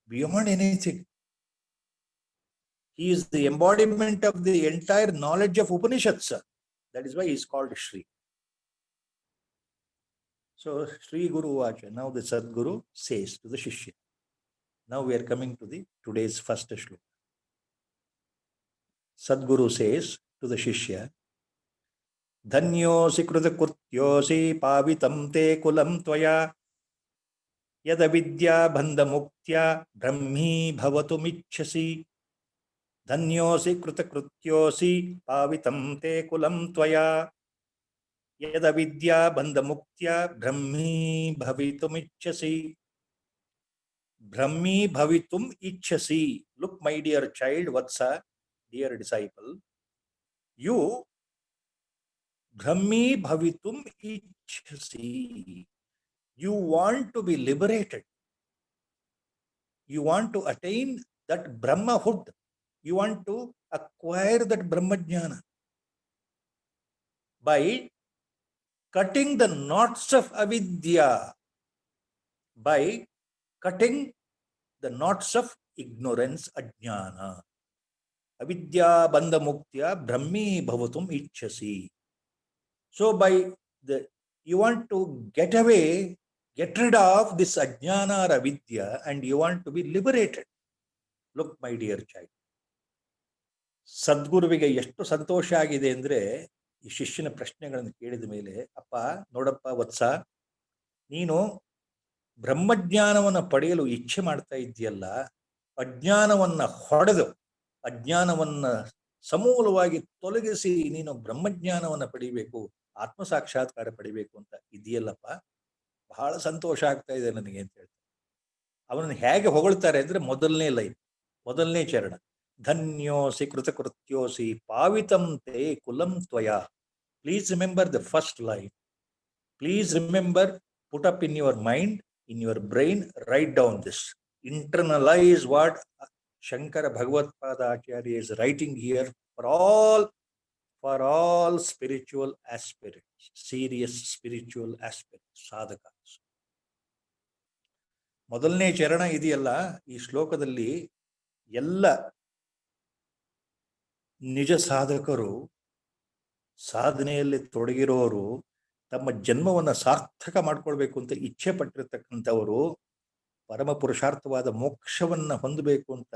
beyond anything. He is the embodiment of the entire knowledge of Upanishads. That is why he is called Shri. So Shri Guru Vacha. Now the Sadguru says to the Shishya. Now we are coming to the today's first shloka. Sadguru says to the Shishya, Dhanyosi krutakurtyosi pavitam te kulam tvaya yadavidya bandhamuktya brahmi bhavatumichhasi. Dhanyosi krutakrutyosi pavitam te kulam tvaya yadavidya bandhamuktya brahmi bhavitumichhasi. Brahmi bhavitum ichhasi. Look, my dear child, Vatsa, dear disciple, you Brahmi bhavitum ichhasi. You want to be liberated. You want to attain that Brahmahood. You want to acquire that Brahmajnana by cutting the knots of avidya, by cutting the knots of ignorance, ajnana. Avidya bandha muktya brahmi bhavatum ichhasi. So by you want to get rid of this ajnana or avidya, and you want to be liberated. Look, my dear child. ಸದ್ಗುರುವಿಗೆ ಎಷ್ಟು ಸಂತೋಷ ಆಗಿದೆ ಅಂದ್ರೆ ಈ ಶಿಷ್ಯನ ಪ್ರಶ್ನೆಗಳನ್ನು ಕೇಳಿದ ಮೇಲೆ, ಅಪ್ಪ ನೋಡಪ್ಪ ವತ್ಸ, ನೀನು ಬ್ರಹ್ಮಜ್ಞಾನವನ್ನು ಪಡೆಯಲು ಇಚ್ಛೆ ಮಾಡ್ತಾ ಇದ್ದೀಯಲ್ಲ, ಅಜ್ಞಾನವನ್ನ ಹೊಡೆದು ಅಜ್ಞಾನವನ್ನ ಸಮೂಲವಾಗಿ ತೊಲಗಿಸಿ ನೀನು ಬ್ರಹ್ಮಜ್ಞಾನವನ್ನ ಪಡಿಬೇಕು, ಆತ್ಮ ಸಾಕ್ಷಾತ್ಕಾರ ಪಡಿಬೇಕು ಅಂತ ಇದೆಯಲ್ಲಪ್ಪ, ಬಹಳ ಸಂತೋಷ ಆಗ್ತಾ ಇದೆ ನನಗೆ ಅಂತ ಹೇಳ್ತಾರೆ. ಅವನನ್ನು ಹೇಗೆ ಹೊಗಳ್ತಾರೆ ಅಂದ್ರೆ ಮೊದಲನೇ ಲೈನ್, ಮೊದಲನೇ ಚರಣ, ಧನ್ಯೋಸಿ ಕೃತಕೃತ್ಯೋಸಿ ಪಾವಿತಂ ತೇ ಕುಲಂ ತ್ವಯಾ. Please remember the first line. Please remember, put up in your mind, in your brain, write down this. Internalize what Shankara Bhagavad-pada Acharya is writing here for all spiritual aspirants, serious spiritual aspirants, sadhakas. ಮೊದಲನೇ ಚರಣ ಇದೆಯಲ್ಲ, ಈ ಶ್ಲೋಕದಲ್ಲಿ ಎಲ್ಲ ನಿಜ ಸಾಧಕರು, ಸಾಧನೆಯಲ್ಲಿ ತೊಡಗಿರೋರು, ತಮ್ಮ ಜನ್ಮವನ್ನು ಸಾರ್ಥಕ ಮಾಡ್ಕೊಳ್ಬೇಕು ಅಂತ ಇಚ್ಛೆ ಪಟ್ಟಿರ್ತಕ್ಕಂಥವರು, ಪರಮ ಪುರುಷಾರ್ಥವಾದ ಮೋಕ್ಷವನ್ನ ಹೊಂದಬೇಕು ಅಂತ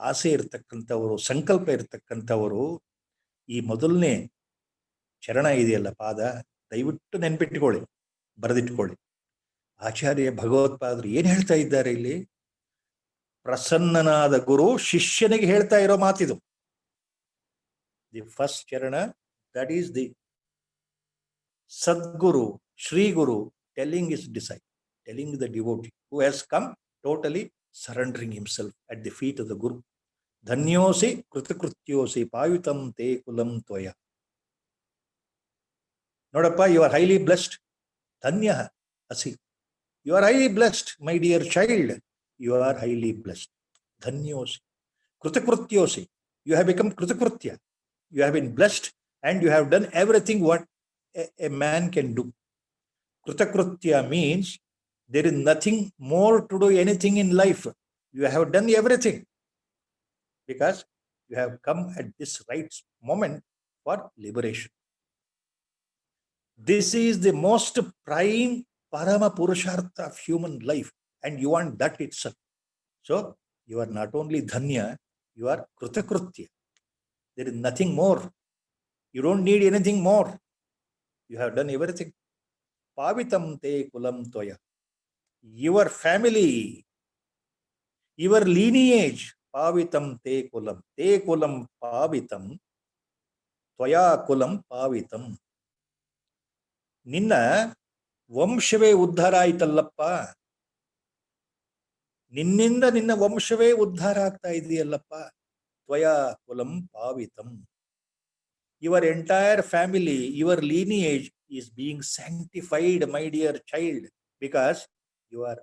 ಆಸೆ ಇರತಕ್ಕಂಥವರು, ಸಂಕಲ್ಪ ಇರತಕ್ಕಂಥವರು, ಈ ಮೊದಲನೇ ಚರಣ ಇದೆಯಲ್ಲ ಪಾದ, ದಯವಿಟ್ಟು ನೆನ್ಪಿಟ್ಕೊಳ್ಳಿ, ಬರೆದಿಟ್ಕೊಳ್ಳಿ. ಆಚಾರ್ಯ ಭಗವತ್ಪಾದರು ಏನ್ ಹೇಳ್ತಾ ಇದ್ದಾರೆ ಇಲ್ಲಿ? ಪ್ರಸನ್ನನಾದ ಗುರು ಶಿಷ್ಯನಿಗೆ ಹೇಳ್ತಾ ಇರೋ ಮಾತಿದು. ದಿ ಫಸ್ಟ್ ಚರಣ, that is the Sadguru, Shri Guru telling his disciple, telling the devotee who has come totally surrendering himself at the feet of the Guru. Dhanyosi kritakrityosi pavitam te kulam tvaya. Nodappa, you are highly blessed. Dhanyah asi. You are highly blessed, my dear child. You are highly blessed. Dhanyosi. Kritakrityosi. You have become kritakritya. You have been blessed and you have done everything what a man can do. Kritakritya means there is nothing more to do anything in life. You have done everything because you have come at this right moment for liberation. This is the most prime parama purushartha of human life, and you want that itself. So you are not only dhanya, you are kritakritya. There is nothing more. You don't need anything more. You have done everything. Pavitam te kulam tvaya. Your family, your lineage, pavitam te kulam. Te kulam pavitam, tvaya kulam pavitam. ನಿನ್ನ ವಂಶವೇ ಉದ್ಧಾರ ಆಯ್ತಲ್ಲಪ್ಪ, ನಿನ್ನಿಂದ ನಿನ್ನ ವಂಶವೇ ಉದ್ಧಾರ ಆಗ್ತಾ ಇದೆಯಲ್ಲಪ್ಪ. ತ್ವಯಾ ಕುಲಂ ಪಾವಿತಂ. Your entire family, your lineage is being sanctified, my dear child, because you are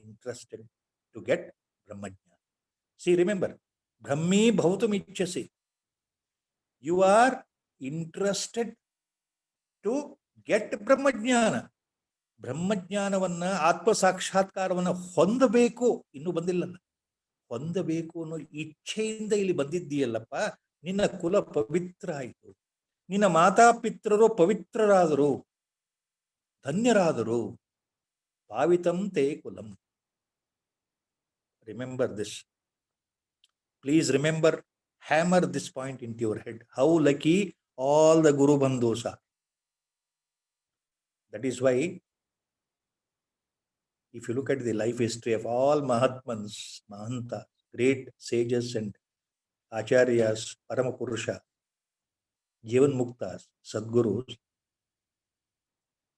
interested to get Brahmajnana. See, remember, Brahmi bhavatum ichhasi. You are interested to get Brahmajnana. ಬ್ರಹ್ಮಜ್ಞಾನವನ್ನ, ಆತ್ಮ ಸಾಕ್ಷಾತ್ಕಾರವನ್ನ ಹೊಂದಬೇಕು. ಇನ್ನೂ ಬಂದಿಲ್ಲ, ಹೊಂದಬೇಕು ಅನ್ನೋ ಇಚ್ಛೆಯಿಂದ ಇಲ್ಲಿ ಬಂದಿದ್ದೀಯಲ್ಲಪ್ಪ, ನಿನ್ನ ಕುಲ ಪವಿತ್ರ ಆಯಿತು, ನಿನ್ನ ಮಾತಾಪಿತೃರು ಪವಿತ್ರರಾದರು, ಧನ್ಯರಾದರು. ಪಾವಿತಂ ತೇ ಕುಲಂ. Remember this. Please remember, hammer this point into your head. How lucky all the Guru Bandhus are. That is why, if you look at the life history of all Mahatmans, Mahantas, great sages and Acharyas, Paramapurusha, Jivan Muktas, Sadgurus,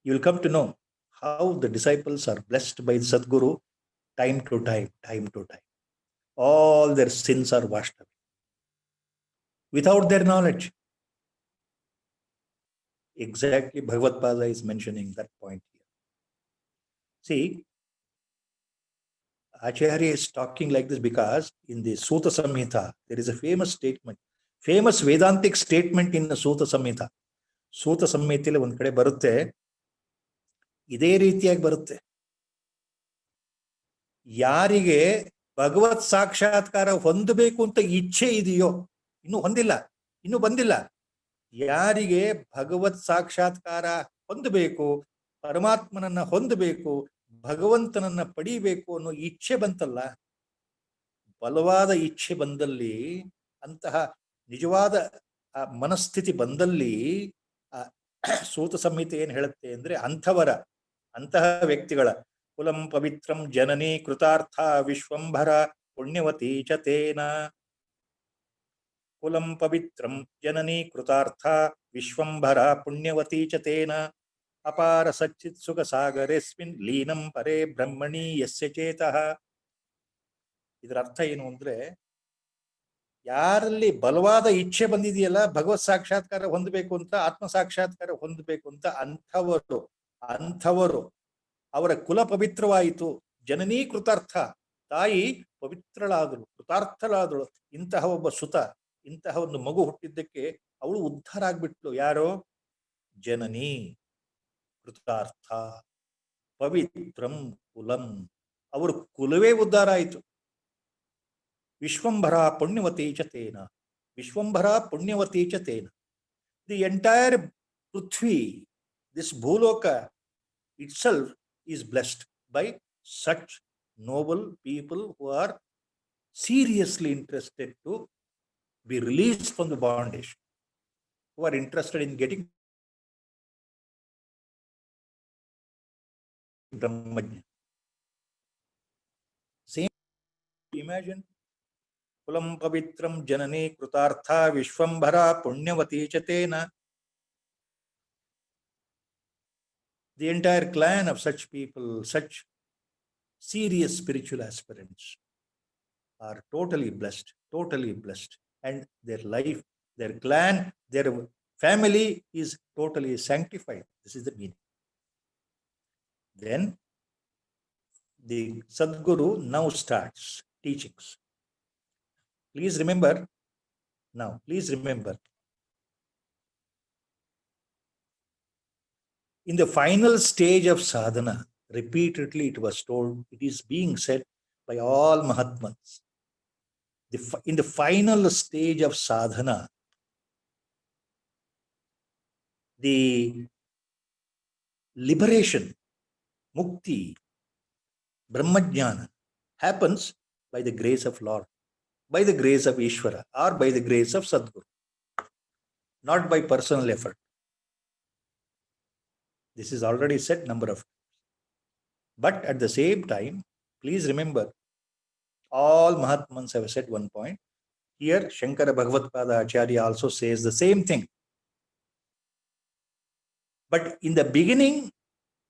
you will come to know how the disciples are blessed by Sadguru time to time, time to time. All their sins are washed away without their knowledge. Exactly, Bhagavad Pada is mentioning that point here. See, Acharya is talking like this because in the Sutta Samhita, there is a famous statement, famous Vedantic statement in the Sutta Samhita. Sutta Samhitile ಒಂದು ಕಡೆ ಬರುತ್ತೆ, ಇದೇ ರೀತಿಯಾಗಿ ಬರುತ್ತೆ. ಯಾರಿಗೆ ಭಗವತ್ ಸಾಕ್ಷಾತ್ಕಾರ ಹೊಂದಬೇಕು ಅಂತ ಇಚ್ಛೆ ಇದೆಯೋ, ಇನ್ನೂ ಹೊಂದಿಲ್ಲ, ಇನ್ನೂ ಬಂದಿಲ್ಲ, ಯಾರಿಗೆ ಭಗವತ್ ಸಾಕ್ಷಾತ್ಕಾರ ಹೊಂದಬೇಕು, ಪರಮಾತ್ಮನನ್ನ ಹೊಂದಬೇಕು, ಭಗವಂತನನ್ನ ಪಡಿಬೇಕು ಅನ್ನೋ ಇಚ್ಛೆ ಬಂತಲ್ಲ, ಬಲವಾದ ಇಚ್ಛೆ ಬಂದಲ್ಲಿ, ಅಂತಹ ನಿಜವಾದ ಮನಸ್ಥಿತಿ ಬಂದಲ್ಲಿ, ಸೂತ ಸಂಹಿತೆ ಏನ್ ಹೇಳುತ್ತೆ ಅಂದ್ರೆ, ಅಂತಹ ವ್ಯಕ್ತಿಗಳ ಕುಲಂ ಪವಿತ್ರಂ ಜನನಿ ಕೃತಾರ್ಥ ವಿಶ್ವಂಭರ ಪುಣ್ಯವತಿ ಚ ತೇನ. ಕುಲಂ ಪವಿತ್ರಂ ಜನನಿ ಕೃತಾರ್ಥ ವಿಶ್ವಂಭರ ಪುಣ್ಯವತಿ ಚ ತೇನ. ಅಪಾರ ಸಚ್ಚಿತ್ ಸುಖ ಸಾಗರೇಸ್ಮಿನ್ ಲೀನಂ ಪರೇ ಬ್ರಹ್ಮಣಿ ಯಸ್ಯ ಚೇತಃ. ಇದರ ಅರ್ಥ ಏನು ಅಂದ್ರೆ, ಯಾರಲ್ಲಿ ಬಲವಾದ ಇಚ್ಛೆ ಬಂದಿದೆಯಲ್ಲ ಭಗವತ್ ಸಾಕ್ಷಾತ್ಕಾರ ಹೊಂದಬೇಕು ಅಂತ, ಆತ್ಮ ಸಾಕ್ಷಾತ್ಕಾರ ಹೊಂದಬೇಕು ಅಂತ, ಅಂಥವರು ಅವರ ಕುಲ ಪವಿತ್ರವಾಯಿತು. ಜನನೀ ಕೃತಾರ್ಥ, ತಾಯಿ ಪವಿತ್ರಳಾದಳು, ಕೃತಾರ್ಥಳಾದಳು. ಇಂತಹ ಒಬ್ಬ ಸುತ, ಇಂತಹ ಒಂದು ಮಗು ಹುಟ್ಟಿದ್ದಕ್ಕೆ ಅವಳು ಉದ್ಧಾರ ಆಗ್ಬಿಟ್ಲು. ಯಾರೋ? ಜನನಿ ಕೃತಾರ್ಥ ಪವಿತ್ರಂ ಕುಲಂ, ಅವರ ಕುಲವೇ ಉದ್ಧಾರ ಆಯಿತು. ವಿಶ್ವಂಭರ ಪುಣ್ಯವತಿ ಚ ತೇನ, ವಿಶ್ವಂಭರ ಪುಣ್ಯವತಿ ಚ ತೇನ. ದಿ ಎಂಟೈರ್ ಪೃಥ್ವಿ, ದಿಸ್ ಭೂಲೋಕ itself is blessed by such noble people who are seriously interested to be released from the bondage, who are interested in getting Brahmajna. Same, imagine, kulam pavitram janani krutartha vishwambhara punyavati chatena. The entire clan of such people, such serious spiritual aspirants, are totally blessed, and their life, their clan, their family is totally sanctified. This is the meaning. Then the Sadguru now starts teachings. Please remember, in the final stage of sadhana, repeatedly it was told, it is being said by all Mahatmas, in the final stage of sadhana, the liberation, mukti, brahmajnana happens by the grace of Lord, by the grace of Ishvara, or by the grace of Sadguru, not by personal effort. This is already said number of times. But at the same time, please remember, all Mahatmans have said one point. Here, Shankara Bhagavad-pada Acharya also says the same thing. But in the beginning,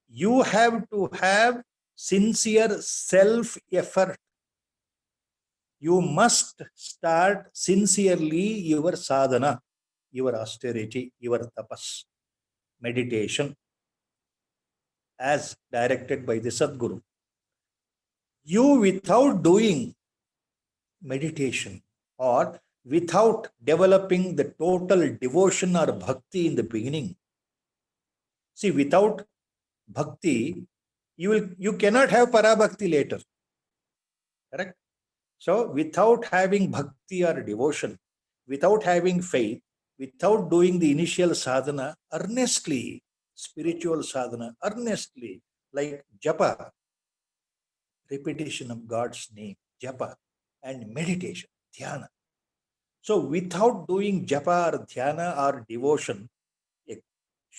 you have to have sincere self-effort. You must start sincerely your sadhana, your austerity, your tapas, meditation, as directed by the Sadguru. You, without doing meditation or without developing the total devotion or bhakti in the beginning, see, without bhakti, you cannot have parabhakti later. Correct? So without having bhakti or devotion, without having faith, without doing the initial sadhana earnestly, spiritual sadhana earnestly, like japa, repetition of God's name, japa, and meditation, dhyana. So without doing japa or dhyana or devotion,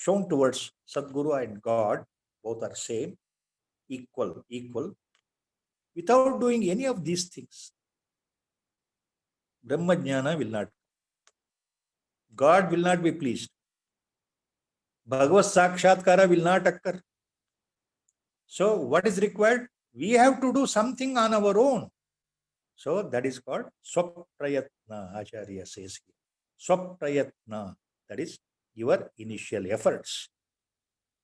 shown towards Sadguru and God, both are same, equal. Without doing any of these things, Brahma Jnana will not, God will not be pleased. Bhagavad Sakshatkara will not occur. So what is required? We have to do something on our own. So that is called Swaprayatna, Acharya says here. Swaprayatna, that is your initial efforts,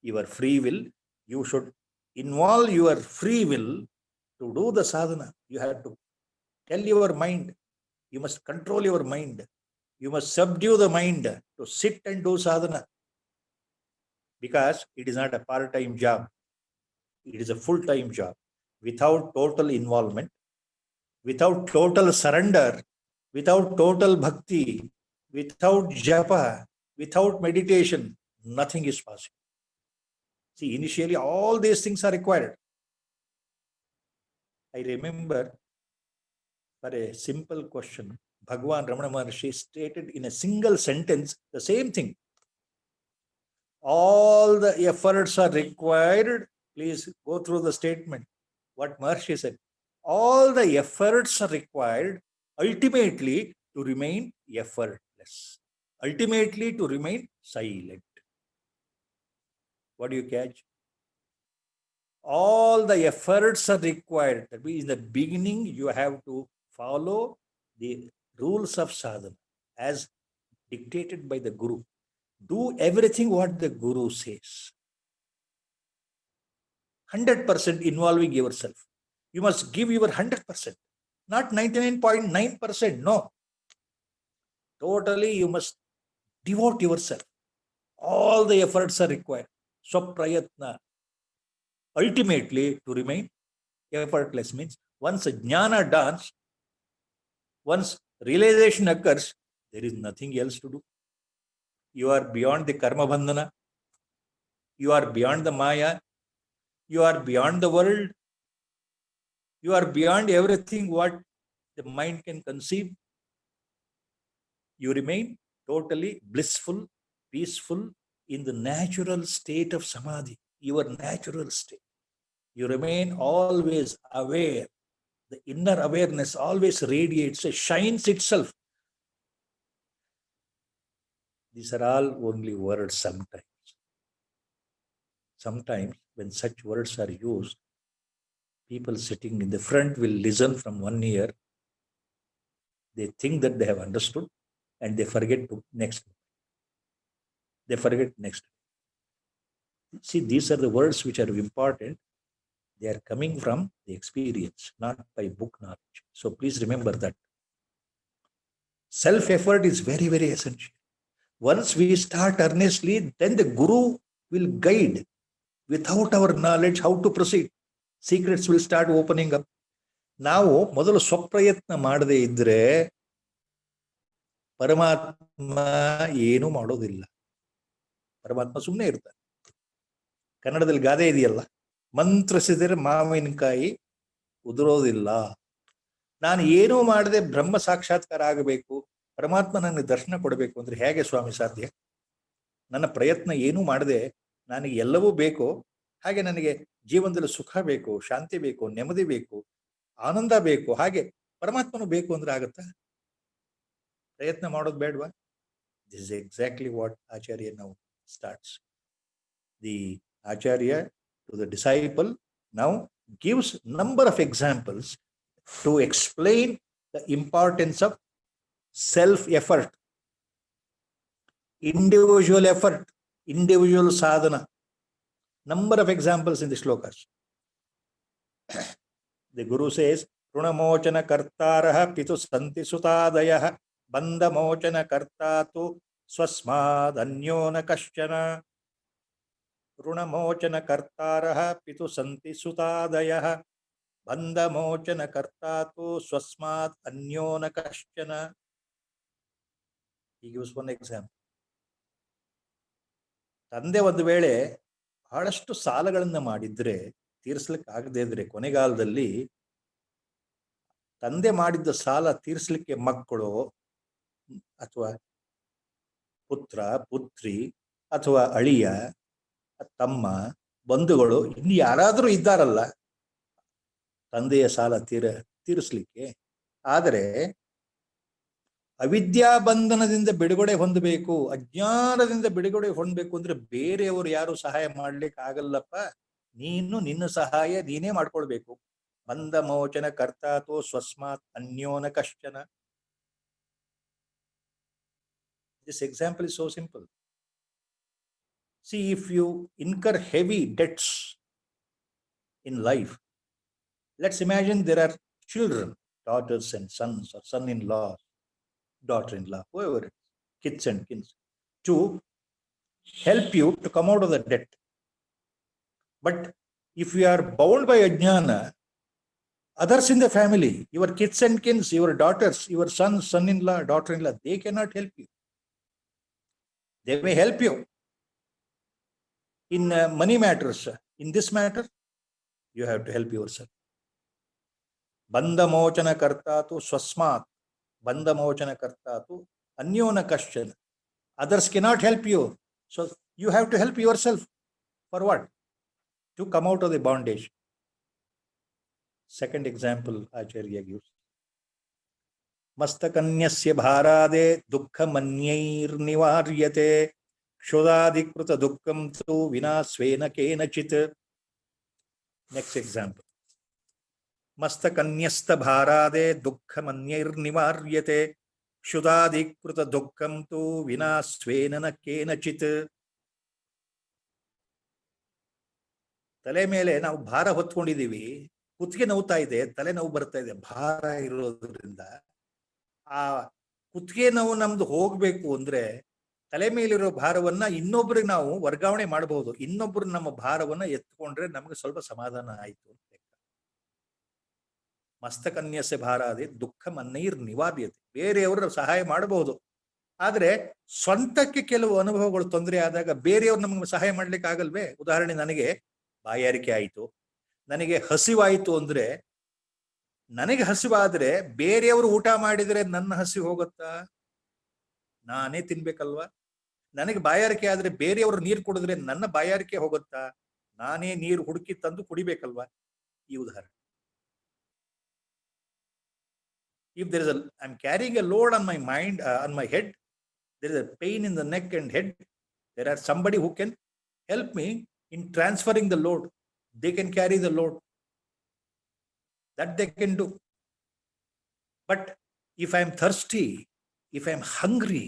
your free will. You should involve your free will to do the sadhana. You have to tell your mind, you must control your mind. You must subdue the mind to sit and do sadhana. Because it is not a part-time job. It is a full-time job. Without total involvement, without total surrender, without total bhakti, without japa, without meditation, nothing is possible. See, initially all these things are required. I remember for a simple question, Bhagavan Ramana Maharshi stated in a single sentence the same thing. All the efforts are required. Please go through the statement. What Maharshi said. All the efforts are required ultimately to remain effortless. Ultimately to remain silent. What do you catch? All the efforts are required. That means in the beginning, you have to follow the rules of sadhana as dictated by the Guru. Do everything what the Guru says. 100% involving yourself. You must give your 100%, not 99.9%. No. Totally, you must devote yourself. All the efforts are required. Swaprayatna. Ultimately, to remain effortless means once jnana dawns, once realization occurs, there is nothing else to do. You are beyond the karma bandhana. You are beyond the maya. You are beyond the world. You are beyond everything what the mind can conceive. You remain totally blissful, peaceful in the natural state of samadhi, your natural state. You remain always aware. The inner awareness always radiates, shines itself. These are all only words sometimes. Sometimes when such words are used, people sitting in the front will listen from one ear. They think that they have understood and they forget to next. They forget next. See, these are the words which are important. They are coming from the experience, not by book knowledge. So please remember that. Self-effort is very, very essential. Once we start earnestly, then the Guru will guide. Without our knowledge, how to proceed. Secrets will start opening up. ನಾವು ಮೊದಲು ಸ್ವಪ್ರಯತ್ನ ಮಾಡದೇ ಇದ್ರೆ ಪರಮಾತ್ಮ ಏನು ಮಾಡೋದಿಲ್ಲ. ಪರಮಾತ್ಮ ಸುಮ್ಮನೆ ಇರ್ತಾನೆ. ಕನ್ನಡದಲ್ಲಿ ಗಾದೆ ಇದೆಯಲ್ಲ, ಮಂತ್ರಿಸಿದರೆ ಮಾವಿನಕಾಯಿ ಉದುರೋದಿಲ್ಲ. ನಾನು ಏನೂ ಮಾಡದೆ ಬ್ರಹ್ಮ ಸಾಕ್ಷಾತ್ಕಾರ ಆಗಬೇಕು, ಪರಮಾತ್ಮ ನನಗೆ ದರ್ಶನ ಕೊಡಬೇಕು ಅಂದ್ರೆ ಹೇಗೆ ಸ್ವಾಮಿ ಸಾಧ್ಯ? ನನ್ನ ಪ್ರಯತ್ನ ಏನೂ ಮಾಡದೆ ನನಗೆ ಎಲ್ಲವೂ ಬೇಕು, ಹಾಗೆ ನನಗೆ ಜೀವನದಲ್ಲಿ ಸುಖ ಬೇಕು, ಶಾಂತಿ ಬೇಕು, ನೆಮ್ಮದಿ ಬೇಕು, ಆನಂದ ಬೇಕು, ಹಾಗೆ ಪರಮಾತ್ಮನು ಬೇಕು ಅಂದ್ರೆ ಆಗುತ್ತಾ? ಪ್ರಯತ್ನ ಮಾಡೋದು ಬೇಡವಾ? This is exactly what Acharya now starts. The Acharya to the disciple now gives number of examples to explain the importance of self-effort, individual effort, individual sadhana. Number of examples in the shlokas. The Guru says, Runamochana kartaraha pitu santi sutadayah bandha mochana kartatu swasmad anyona kaschana. Runamochana kartaraha pitu santi sutadayah ಬಂಧ ಮೋಚನ ಕರ್ತಾತು ಸ್ವಸ್ಮಾತ್ ಅನ್ಯೋನ ಕಶ್ಚನ. ಈಗ use one example. ತಂದೆ ಒಂದು ವೇಳೆ ಬಹಳಷ್ಟು ಸಾಲಗಳನ್ನ ಮಾಡಿದ್ರೆ, ತೀರಿಸ್ಲಿಕ್ಕೆ ಆಗದೆ ಇದ್ರೆ, ಕೊನೆಗಾಲದಲ್ಲಿ ತಂದೆ ಮಾಡಿದ್ದ ಸಾಲ ತೀರಿಸ್ಲಿಕ್ಕೆ ಮಕ್ಕಳು ಅಥವಾ ಪುತ್ರ ಪುತ್ರಿ ಅಥವಾ ಅಳಿಯ ತಮ್ಮ ಬಂಧುಗಳು ಇನ್ನು ಯಾರಾದರೂ ಇದ್ದಾರಲ್ಲ ತಂದೆಯ ಸಾಲ ತೀರಿಸ್ಲಿಕ್ಕೆ. ಆದರೆ ಅವಿದ್ಯಾ ಬಂಧನದಿಂದ ಬಿಡುಗಡೆ ಹೊಂದಬೇಕು, ಅಜ್ಞಾನದಿಂದ ಬಿಡುಗಡೆ ಹೊಂದಬೇಕು ಅಂದ್ರೆ ಬೇರೆಯವರು ಯಾರು ಸಹಾಯ ಮಾಡ್ಲಿಕ್ಕೆ ಆಗಲ್ಲಪ್ಪ, ನೀನು ನಿನ್ನ ಸಹಾಯ ನೀನೇ ಮಾಡ್ಕೊಳ್ಬೇಕು. ಬಂಧ ಮೋಚನ ಕರ್ತಾತು ಸ್ವಸ್ಮಾತ್ ಅನ್ಯೋನ ಕಶ್ಚನ. This example is so simple. See, if you incur heavy debts in life, let's imagine there are children, daughters and sons, or son-in-law, daughter-in-law, whoever it is, kids and kins, to help you to come out of the debt. But if you are bound by ajnana, others in the family, your kids and kins, your daughters, your sons, son-in-law, daughter-in-law, they cannot help you. They may help you in money matters. In this matter, you have to help yourself. Bandha mochana kartatu swasmat. Bandha mochana kartatu anyona kashchana. Others cannot help you. So you have to help yourself. For what? To come out of the bondage. Second example Acharya gives. ಮಸ್ತಕನ್ಯಸ್ಯ ಭಾರಾದೆ ದುಃಖ ಮನ್ಯೈರ್ ನಿವಾರ್ಯತೆ ಕ್ಷುಧಾಧಿಕೃತ ದುಃಖಂ ತು ವಿನಾ ಸ್ವೇನ ಕೇನಚಿತ್. Next example. ಮಸ್ತಕನ್ಯಸ್ತ ಭಾರಾದೆ ದುಃಖ ಮನ್ಯೈರ್ ನಿವಾರ್ಯತೆ ಕ್ಷುಧಾಧಿಕೃತ ದುಃಖಂ ತು ವಿನಾ ಸ್ವೇನ ಕೇನಚಿತ್. ತಲೆ ಮೇಲೆ ನಾವು ಭಾರ ಹೊತ್ಕೊಂಡಿದೀವಿ, ಕುತ್ತಿಗೆ ನೋವ್ತಾ ಇದೆ, ತಲೆ ನೋವು ಬರ್ತಾ ಇದೆ, ಭಾರ ಇರೋದ್ರಿಂದ ಆ ಕುತ್ತಿಗೆ ನೋವು ನಮ್ದು ಹೋಗ್ಬೇಕು ಅಂದ್ರೆ ತಲೆ ಮೇಲಿರೋ ಭಾರವನ್ನ ಇನ್ನೊಬ್ರಿಗೆ ನಾವು ವರ್ಗಾವಣೆ ಮಾಡಬಹುದು. ಇನ್ನೊಬ್ರು ನಮ್ಮ ಭಾರವನ್ನ ಎತ್ಕೊಂಡ್ರೆ ನಮ್ಗೆ ಸ್ವಲ್ಪ ಸಮಾಧಾನ ಆಯ್ತು ಅಂತ. ಮಸ್ತಕನ್ಯಸ್ಯ ಭಾರಾದೆ ದುಃಖ ಮನ್ನೈರ್ ನಿವಾರ್ಯತೆ. ಬೇರೆಯವರು ಸಹಾಯ ಮಾಡಬಹುದು, ಆದ್ರೆ ಸ್ವಂತಕ್ಕೆ ಕೆಲವು ಅನುಭವಗಳು ತೊಂದರೆ ಆದಾಗ ಬೇರೆಯವ್ರು ನಮ್ಗೆ ಸಹಾಯ ಮಾಡ್ಲಿಕ್ಕೆ ಆಗಲ್ವೇ? ಉದಾಹರಣೆ, ನನಗೆ ಬಾಯಾರಿಕೆ ಆಯ್ತು, ನನಗೆ ಹಸಿವಾಯ್ತು ಅಂದ್ರೆ, ನನಗೆ ಹಸಿವಾದ್ರೆ ಬೇರೆಯವರು ಊಟ ಮಾಡಿದ್ರೆ ನನ್ನ ಹಸಿವು ಹೋಗುತ್ತಾ? ನಾನೇ ತಿನ್ಬೇಕಲ್ವಾ? ನನಗೆ ಬಾಯಾರಿಕೆ ಆದ್ರೆ ಬೇರೆಯವರು ನೀರು ಕುಡಿದ್ರೆ ನನ್ನ ಬಾಯಾರಿಕೆ ಹೋಗುತ್ತಾ? ನಾನೇ ನೀರು ಹುಡುಕಿ ತಂದು ಕುಡಿಬೇಕಲ್ವಾ? ಈ ಉದಾಹರಣೆ. If there is I'm carrying a load on my mind, on my head, there is a pain in the neck and head, there are somebody who can help me in transferring the load. They can carry the load. That they can do. But if I'm thirsty, if I'm hungry,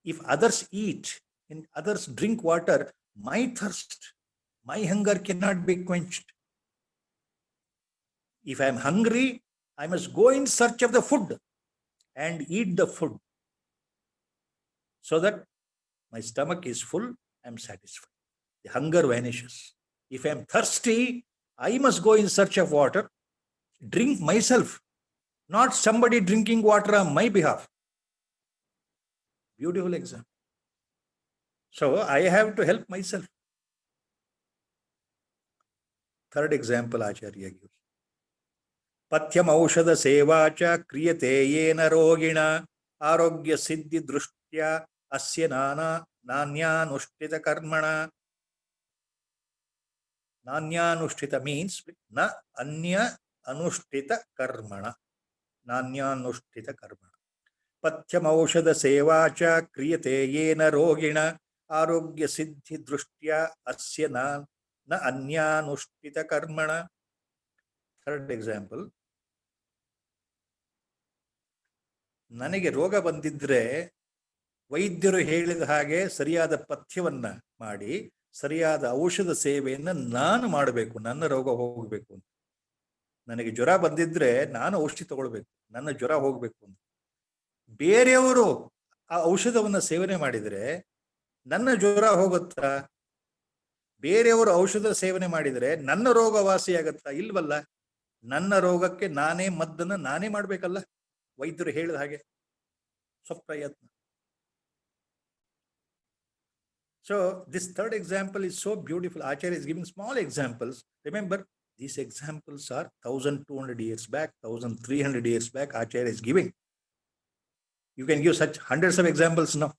if others eat and others drink water, my thirst, my hunger cannot be quenched. If I'm hungry, I must go in search of the food and eat the food so that my stomach is full, I'm satisfied. The hunger vanishes. If I'm thirsty, I must go in search of water, drink myself, not somebody drinking water on my behalf. Beautiful example. So I have to help myself. Third example Acharya gives. ಪಥ್ಯಂ ಔಷಧ ಸೇವಾ ಚ ಕ್ರಿಯತೆ ಯೇನ ರೋಗಿಣ ಆರೋಗ್ಯ ಸಿದ್ಧಿ ದೃಷ್ಟ್ಯ ಅಸ್ಯ ನಾನ್ಯಾನುಷ್ಠಿತ ಕರ್ಮಣ. ನಾನ್ಯಾನುಷ್ಠಿತ means ನ ಅನ್ಯ ಅನುಷ್ಠಿತ ಕರ್ಮಣ. ನಾನ್ಯಾನುಷ್ಠಿತ ಕರ್ಮಣ. ಪಥ್ಯಂ ಔಷಧ ಸೇವಾ ಚ ಕ್ರಿಯತೆ ಯೇನ ರೋಗಿಣ ಆರೋಗ್ಯ ಸಿದ್ಧಿ ದೃಷ್ಟ್ಯ ಅಸ್ಯ ನ ಅನ್ಯಾನುಷ್ಠಿತ ಕರ್ಮಣ. Third example. ನನಗೆ ರೋಗ ಬಂದಿದ್ರೆ ವೈದ್ಯರು ಹೇಳಿದ ಹಾಗೆ ಸರಿಯಾದ ಪಥ್ಯವನ್ನ ಮಾಡಿ ಸರಿಯಾದ ಔಷಧ ಸೇವೆಯನ್ನು ನಾನು ಮಾಡಬೇಕು, ನನ್ನ ರೋಗ ಹೋಗಬೇಕು ಅಂತ. ನನಗೆ ಜ್ವರ ಬಂದಿದ್ರೆ ನಾನು ಔಷಧಿ ತಗೊಳ್ಬೇಕು, ನನ್ನ ಜ್ವರ ಹೋಗ್ಬೇಕು ಅಂತ. ಬೇರೆಯವರು ಆ ಔಷಧವನ್ನ ಸೇವನೆ ಮಾಡಿದ್ರೆ ನನ್ನ ಜ್ವರ ಹೋಗುತ್ತಾ? ಬೇರೆಯವರು ಔಷಧ ಸೇವನೆ ಮಾಡಿದ್ರೆ ನನ್ನ ರೋಗ ವಾಸಿಯಾಗತ್ತಾ? ಇಲ್ವಲ್ಲ. ನನ್ನ ರೋಗಕ್ಕೆ ನಾನೇ ಮದ್ದನ್ನು ನಾನೇ ಮಾಡಬೇಕಲ್ಲ, ವೈದ್ಯರು ಹೇಳಿದ ಹಾಗೆ. ಸ್ವಪ್ರಯತ್ನ. So this third example is so beautiful. Acharya is giving small examples. Remember, these examples are 1200 years back, 1300 years back. Acharya is giving. You can give such hundreds of examples now.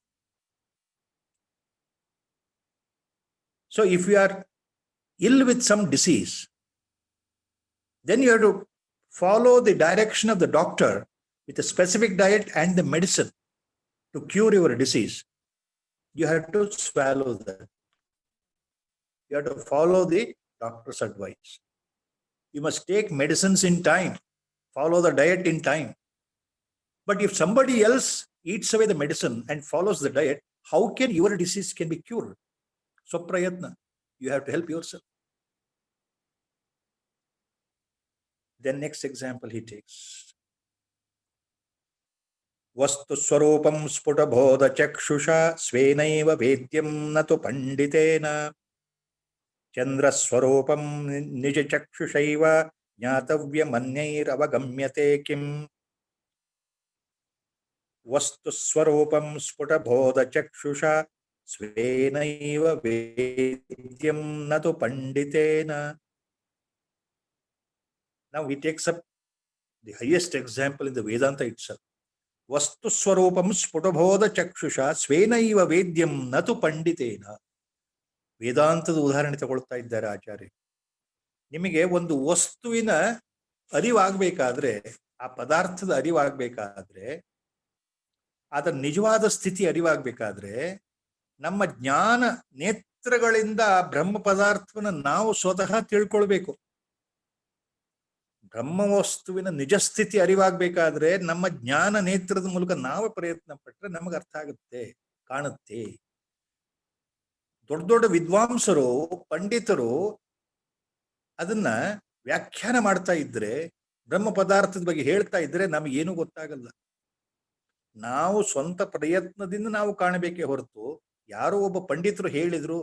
So if you are ill with some disease, then you have to follow the direction of the doctor with a specific diet and the medicine to cure your disease. You have to swallow that. You have to follow the doctor's advice. You must take medicines in time, follow the diet in time. But if somebody else eats away the medicine and follows the diet, how can your disease can be cured? Swaprayatna. You have to help yourself. Then next example he takes. Vastu swarupam sputa bodha chakshusha svenaiva vedyam natu panditena chandra swarupam nija chakshushaiva jnatavyam anyair avagamyate kim. Vastu swarupam sputa bodha chakshusha svenaiva vedyam natu panditena. Now he takes up the highest example in the Vedanta itself. Vastu swarupam sputavodha chakshusha svenaiva vedyam natu panditena. ವೇದಾಂತದ ಉದಾಹರಣೆ ತಗೊಳ್ತಾ ಇದ್ದಾರೆ ಆಚಾರ್ಯ. ನಿಮಗೆ ಒಂದು ವಸ್ತುವಿನ ಅರಿವಾಗಬೇಕಾದ್ರೆ, ಆ ಪದಾರ್ಥದ ಅರಿವಾಗಬೇಕಾದ್ರೆ, ಅದರ ನಿಜವಾದ ಸ್ಥಿತಿ ಅರಿವಾಗಬೇಕಾದ್ರೆ, ನಮ್ಮ ಜ್ಞಾನ ನೇತ್ರಗಳಿಂದ ಬ್ರಹ್ಮ ಪದಾರ್ಥವನ್ನು ನಾವು ಸ್ವತಃ ತಿಳ್ಕೊಳ್ಬೇಕು. ಬ್ರಹ್ಮ ವಸ್ತುವಿನ ನಿಜ ಸ್ಥಿತಿ ಅರಿವಾಗಬೇಕಾದ್ರೆ ನಮ್ಮ ಜ್ಞಾನ ನೇತ್ರದ ಮೂಲಕ ನಾವು ಪ್ರಯತ್ನ ಪಟ್ಟರೆ ನಮಗೆ ಅರ್ಥ ಆಗುತ್ತೆ, ಕಾಣುತ್ತೆ. ದೊಡ್ಡ ದೊಡ್ಡ ವಿದ್ವಾಂಸರು, ಪಂಡಿತರು ಅದನ್ನ ವ್ಯಾಖ್ಯಾನ ಮಾಡ್ತಾ ಇದ್ರೆ, ಬ್ರಹ್ಮ ಪದಾರ್ಥದ ಬಗ್ಗೆ ಹೇಳ್ತಾ ಇದ್ರೆ ನಮಗೇನು ಗೊತ್ತಾಗಲ್ಲ. ನಾವು ಸ್ವಂತ ಪ್ರಯತ್ನದಿಂದ ನಾವು ಕಾಣಬೇಕೇ ಹೊರತು ಯಾರೋ ಒಬ್ಬ ಪಂಡಿತರು ಹೇಳಿದ್ರು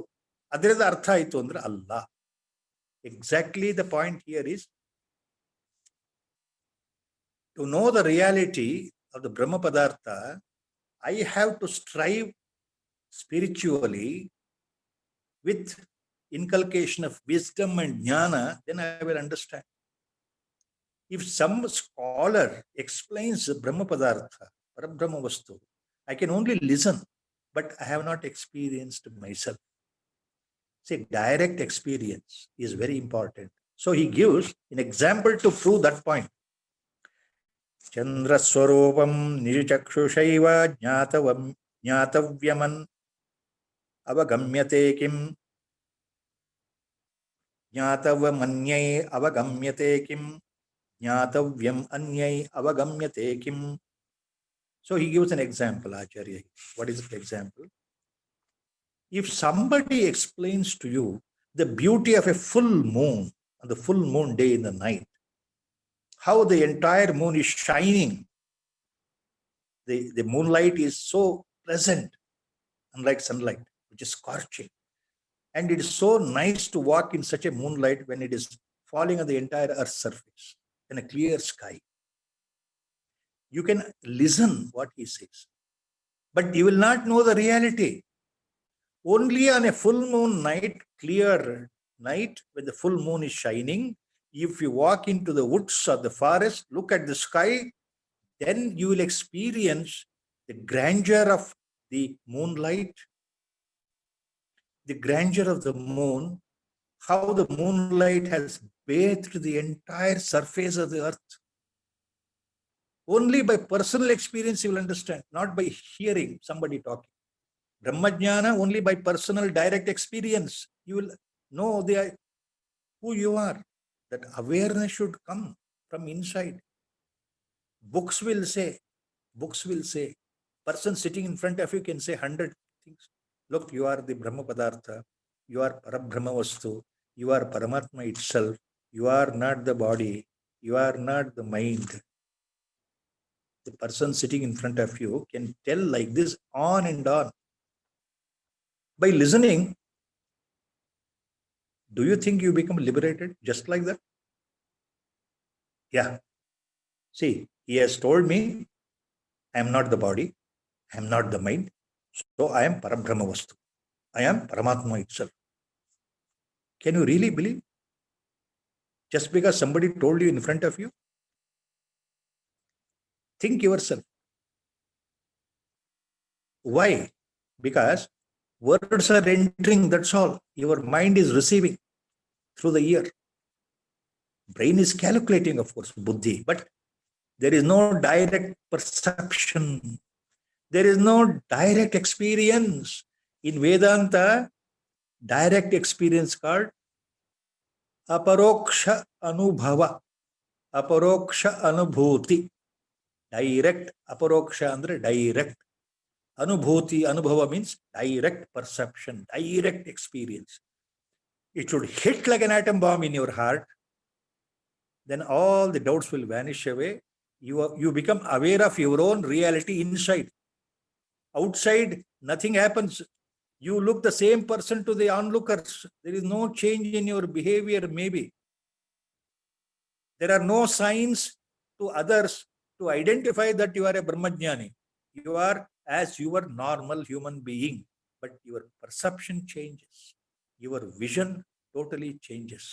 ಅದರಿಂದ ಅರ್ಥ ಆಯ್ತು ಅಂದ್ರೆ ಅಲ್ಲ. Exactly the point here is to know the reality of the Brahma Padartha, I have to strive spiritually with inculcation of wisdom and jnana, then I will understand. If some scholar explains Brahma Padartha, Parabrahma Vastu, I can only listen, but I have not experienced myself. See, direct experience is very important. So he gives an example to prove that point. Chandra swarupam nijachakshushaiva jnatavyaman avagamyate kim jnatavamanyai avagamyate kim jnatavyam anyai avagamyate kim. So he gives an example, Acharya. What is the example? If somebody explains to you the beauty of a full moon on the full moon day in the night, how the entire moon is shining. The moonlight is so pleasant, unlike sunlight, which is scorching. And it is so nice to walk in such a moonlight when it is falling on the entire earth's surface in a clear sky. You can listen what he says, but you will not know the reality. Only on a full moon night, clear night, when the full moon is shining, if you walk into the woods or the forest, look at the sky, then you will experience the grandeur of the moonlight, the grandeur of the moon, how the moonlight has bathed the entire surface of the earth. Only by personal experience you will understand, not by hearing somebody talking. Brahmajnana, only by personal direct experience, you will know who you are. That awareness should come from inside. Books will say, person sitting in front of you can say 100 things. Look, you are the Brahma Padartha, you are Parabrahma Vastu, you are Paramatma itself, you are not the body, you are not the mind. The person sitting in front of you can tell like this on and on. By listening, do you think you become liberated just like that? Yeah. See, he has told me, I am not the body, I am not the mind, so I am Parabrahma Vastu. I am Paramatma itself. Can you really believe? Just because somebody told you in front of you? Think yourself. Why? Because words are entering, that's all. Your mind is receiving through the ear. Brain is calculating, of course, buddhi, but there is no direct perception. There is no direct experience. In Vedanta, direct experience called aparoksha anubhava, aparoksha anubhuti. Direct, aparoksha andre direct. Anubhuti, anubhava means direct perception, direct experience. It should hit like an atom bomb in your heart. Then all the doubts will vanish away. You become aware of your own reality inside. Outside, nothing happens. You look the same person to the onlookers. There is no change in your behavior, maybe. There are no signs to others to identify that you are a Brahmajnani. You are as your normal human being, but your perception changes. Your vision totally changes.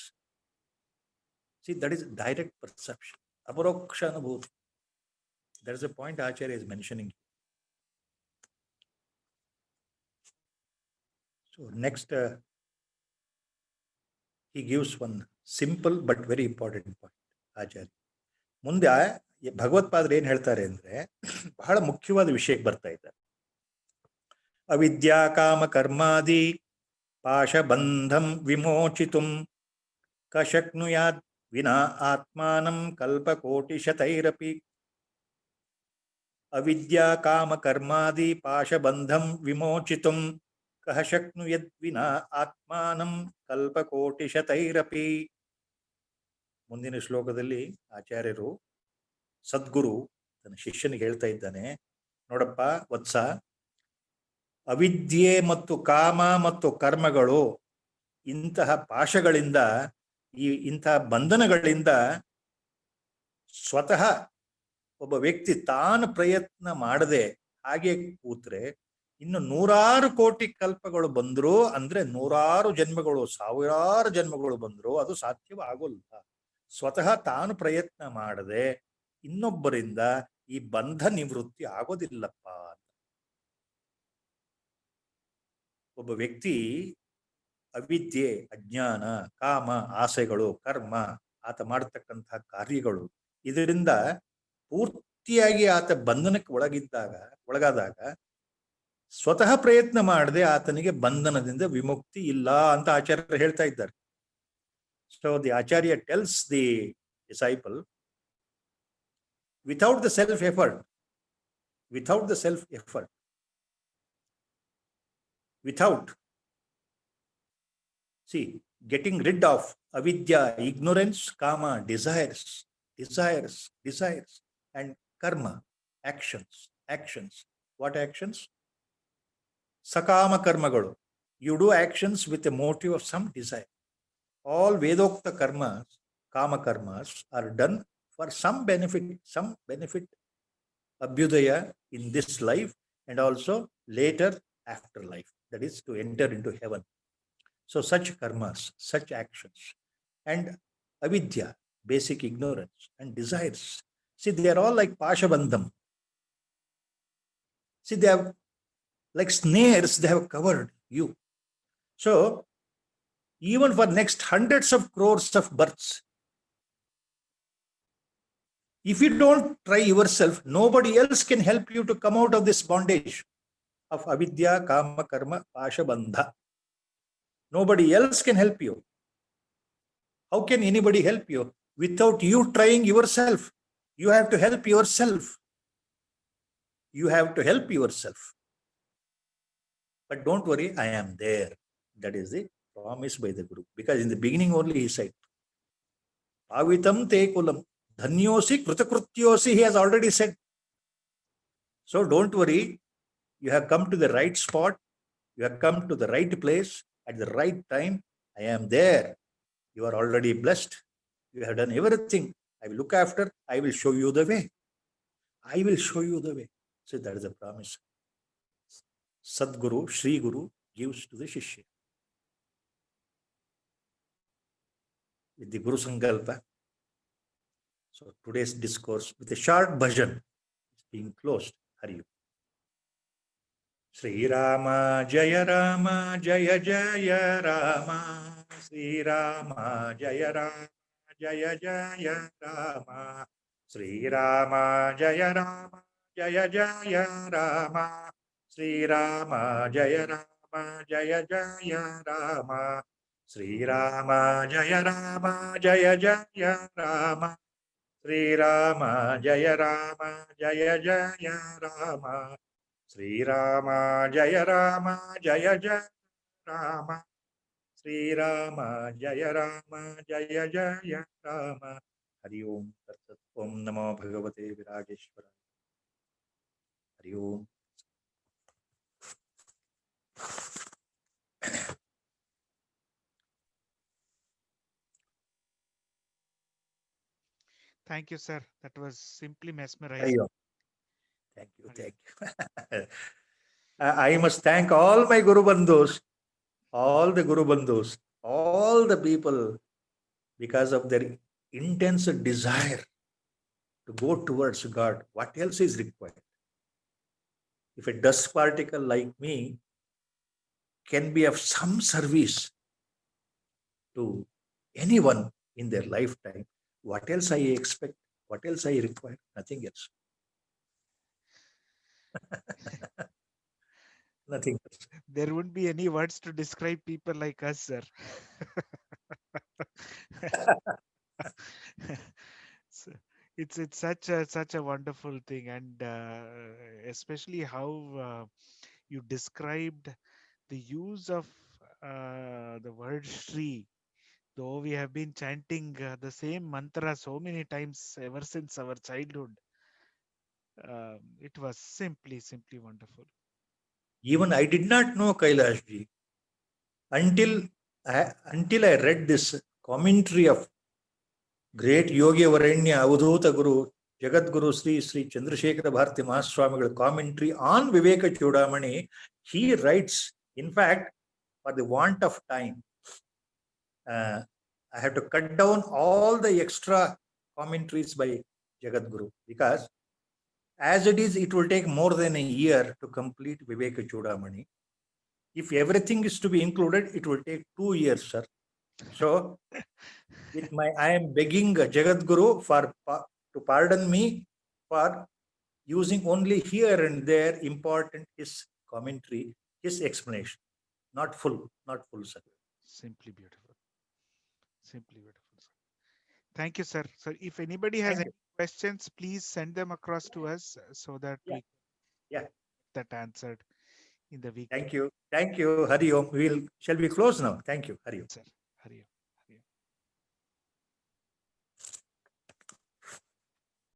See, that is direct perception. Aparoksha anubhuti. That is a point Acharya is mentioning. So next, he gives one simple but very important point, Acharya. ಮುಂದೆ ಭಗವತ್ಪಾದರು ಏನ್ ಹೇಳ್ತಾರೆ ಅಂದ್ರೆ ಬಹಳ ಮುಖ್ಯವಾದ ವಿಷಯಕ್ಕೆ ಬರ್ತಾ ಇದ್ದಾರೆ. ಅವಿದ್ಯಾ ಕಾಮ ಕರ್ಮಾದಿ ಪಾಶಬಂಧಂ ವಿಮೋಚಿತುಂ ಕಶಕ್ನುಯಾದ್ ವಿನಾ ಆತ್ಮಾನಂ ಕಲ್ಪಕೋಟಿಶತೈರಪಿ. ಅವಿದ್ಯಾ ಕಾಮ ಕರ್ಮಾದಿ ಪಾಶಬಂಧಂ ವಿಮೋಚಿತುಂ ಕಹ ಶಕ್ನುಯದ್ ವಿನಾ ಆತ್ಮಾನಂ ಕಲ್ಪಕೋಟಿಶತೈರಪಿ. ಮುಂದಿನ ಶ್ಲೋಕದಲ್ಲಿ ಆಚಾರ್ಯರು ಸದ್ಗುರು ತನ್ನ ಶಿಷ್ಯನಿಗೆ ಹೇಳ್ತಾ ಇದ್ದಾನೆ, ನೋಡಪ್ಪ ವತ್ಸ, ಅವಿದ್ಯೆ ಮತ್ತು ಕಾಮ ಮತ್ತು ಕರ್ಮಗಳು ಇಂತಹ ಪಾಶಗಳಿಂದ, ಇಂತಹ ಬಂಧನಗಳಿಂದ ಸ್ವತಃ ಒಬ್ಬ ವ್ಯಕ್ತಿ ತಾನು ಪ್ರಯತ್ನ ಮಾಡದೆ ಹಾಗೆ ಕೂತ್ರೆ ಇನ್ನು 100,000 ಕೋಟಿ ಕಲ್ಪಗಳು ಬಂದ್ರು, ಅಂದ್ರೆ 100,000 ಜನ್ಮಗಳು, 1,000 ಜನ್ಮಗಳು ಬಂದ್ರು ಅದು ಸಾಧ್ಯವಾಗೋಲ್ಲ. ಸ್ವತಃ ತಾನು ಪ್ರಯತ್ನ ಮಾಡದೆ ಇನ್ನೊಬ್ಬರಿಂದ ಈ ಬಂಧ ನಿವೃತ್ತಿ ಆಗೋದಿಲ್ಲಪ್ಪ. ಒಬ್ಬ ವ್ಯಕ್ತಿ ಅವಿದ್ಯೆ, ಅಜ್ಞಾನ, ಕಾಮ, ಆಸೆಗಳು, ಕರ್ಮ, ಆತ ಮಾಡತಕ್ಕಂತಹ ಕಾರ್ಯಗಳು, ಇದರಿಂದ ಪೂರ್ತಿಯಾಗಿ ಆತ ಬಂಧನಕ್ಕೆ ಒಳಗಾದಾಗ ಸ್ವತಃ ಪ್ರಯತ್ನ ಮಾಡದೆ ಆತನಿಗೆ ಬಂಧನದಿಂದ ವಿಮುಕ್ತಿ ಇಲ್ಲ ಅಂತ ಆಚಾರ್ಯರು ಹೇಳ್ತಾ ಇದ್ದಾರೆ. So the Acharya tells the disciple, without the self-effort, see, getting rid of avidya, ignorance, kama, desires, and karma, actions. What actions? Sakama karmagalu. You do actions with a motive of some desire. All Vedokta karmas, kama karmas, are done for some benefit, abhyudaya in this life and also later after life, that is to enter into heaven. So such karmas, such actions, and avidya, basic ignorance, and desires, see, they are all like pashabandham. See, they have like snares, they have covered you. So even for next hundreds of crores of births, if you don't try yourself, nobody else can help you to come out of this bondage of avidya, kama, karma, pashabandha. Nobody else can help you. How can anybody help you without you trying yourself? You have to help yourself. But don't worry, I am there. That is the promise by the Guru. Because in the beginning only he said, Pavitam te kulam, dhanyosi krutakrutyosi, he has already said. So don't worry, you have come to the right spot, you have come to the right place at the right time. I am there. You are already blessed. You have done everything. I will look after, I will show you the way. I will show you the way. So that is a promise. Sadguru, Sri Guru gives to the Shishya. With the Guru Sankalpa. So today's discourse with a short bhajan is being closed. Hari Om. Sri Rama Jaya Rama Jaya Jaya Rama. Sri Rama Jaya Rama Jaya Jaya Rama. Sri Rama Jaya Rama Jaya Jaya Rama. Sri Rama Jaya Rama Jaya Jaya Rama. Sri Rama Jaya Rama Jaya Jaya Rama. Sri Rama Jaya Rama Jaya Jaya Rama. Sri Rama Jaya Rama Jaya Jaya Rama. Sri Rama Jaya Rama Jaya Jaya Rama. Hari Om Tat Sat. Om Namo Bhagavate Virageshwara. Hari Om. Thank you, sir. That was simply Hari mesmerizing. Om. Thank you. Thank you. I must thank all my Guru Bandhus, all the Guru Bandhus, all the people, because of their intense desire to go towards God. What else is required? If a dust particle like me can be of some service to anyone in their lifetime, what else I expect? What else I require? Nothing else. Nothing else. There wouldn't be any words to describe people like us, sir. So it's such a wonderful thing, and especially how you described the use of the word Shri. Though we have been chanting the same mantra so many times ever since our childhood, it was simply wonderful. Even I did not know Kailashji until I read this commentary of great Yogi Varanya Avadhuta Guru Jagat Guru Sri Chandrasekhara Bharati Mahaswamigal commentary on Viveka Chudamani. He writes, in fact, for the want of time, I have to cut down all the extra commentaries by Jagat Guru, because as it is, it will take more than a year to complete Viveka Chudamani. If everything is to be included, it will take 2 years, sir. So, I am begging Jagat Guru to pardon me for using only here and there important his commentary, his explanation, not full, sir. Simply beautiful. Simply beautiful, sir. Thank you, sir. So if anybody has Thank any questions, please send them across to us so that Yeah. we Yeah. get that answered in the week. Thank you. Thank you. Hari Om. Shall we close now? Thank you. Hari Om. Sir. Hari Om.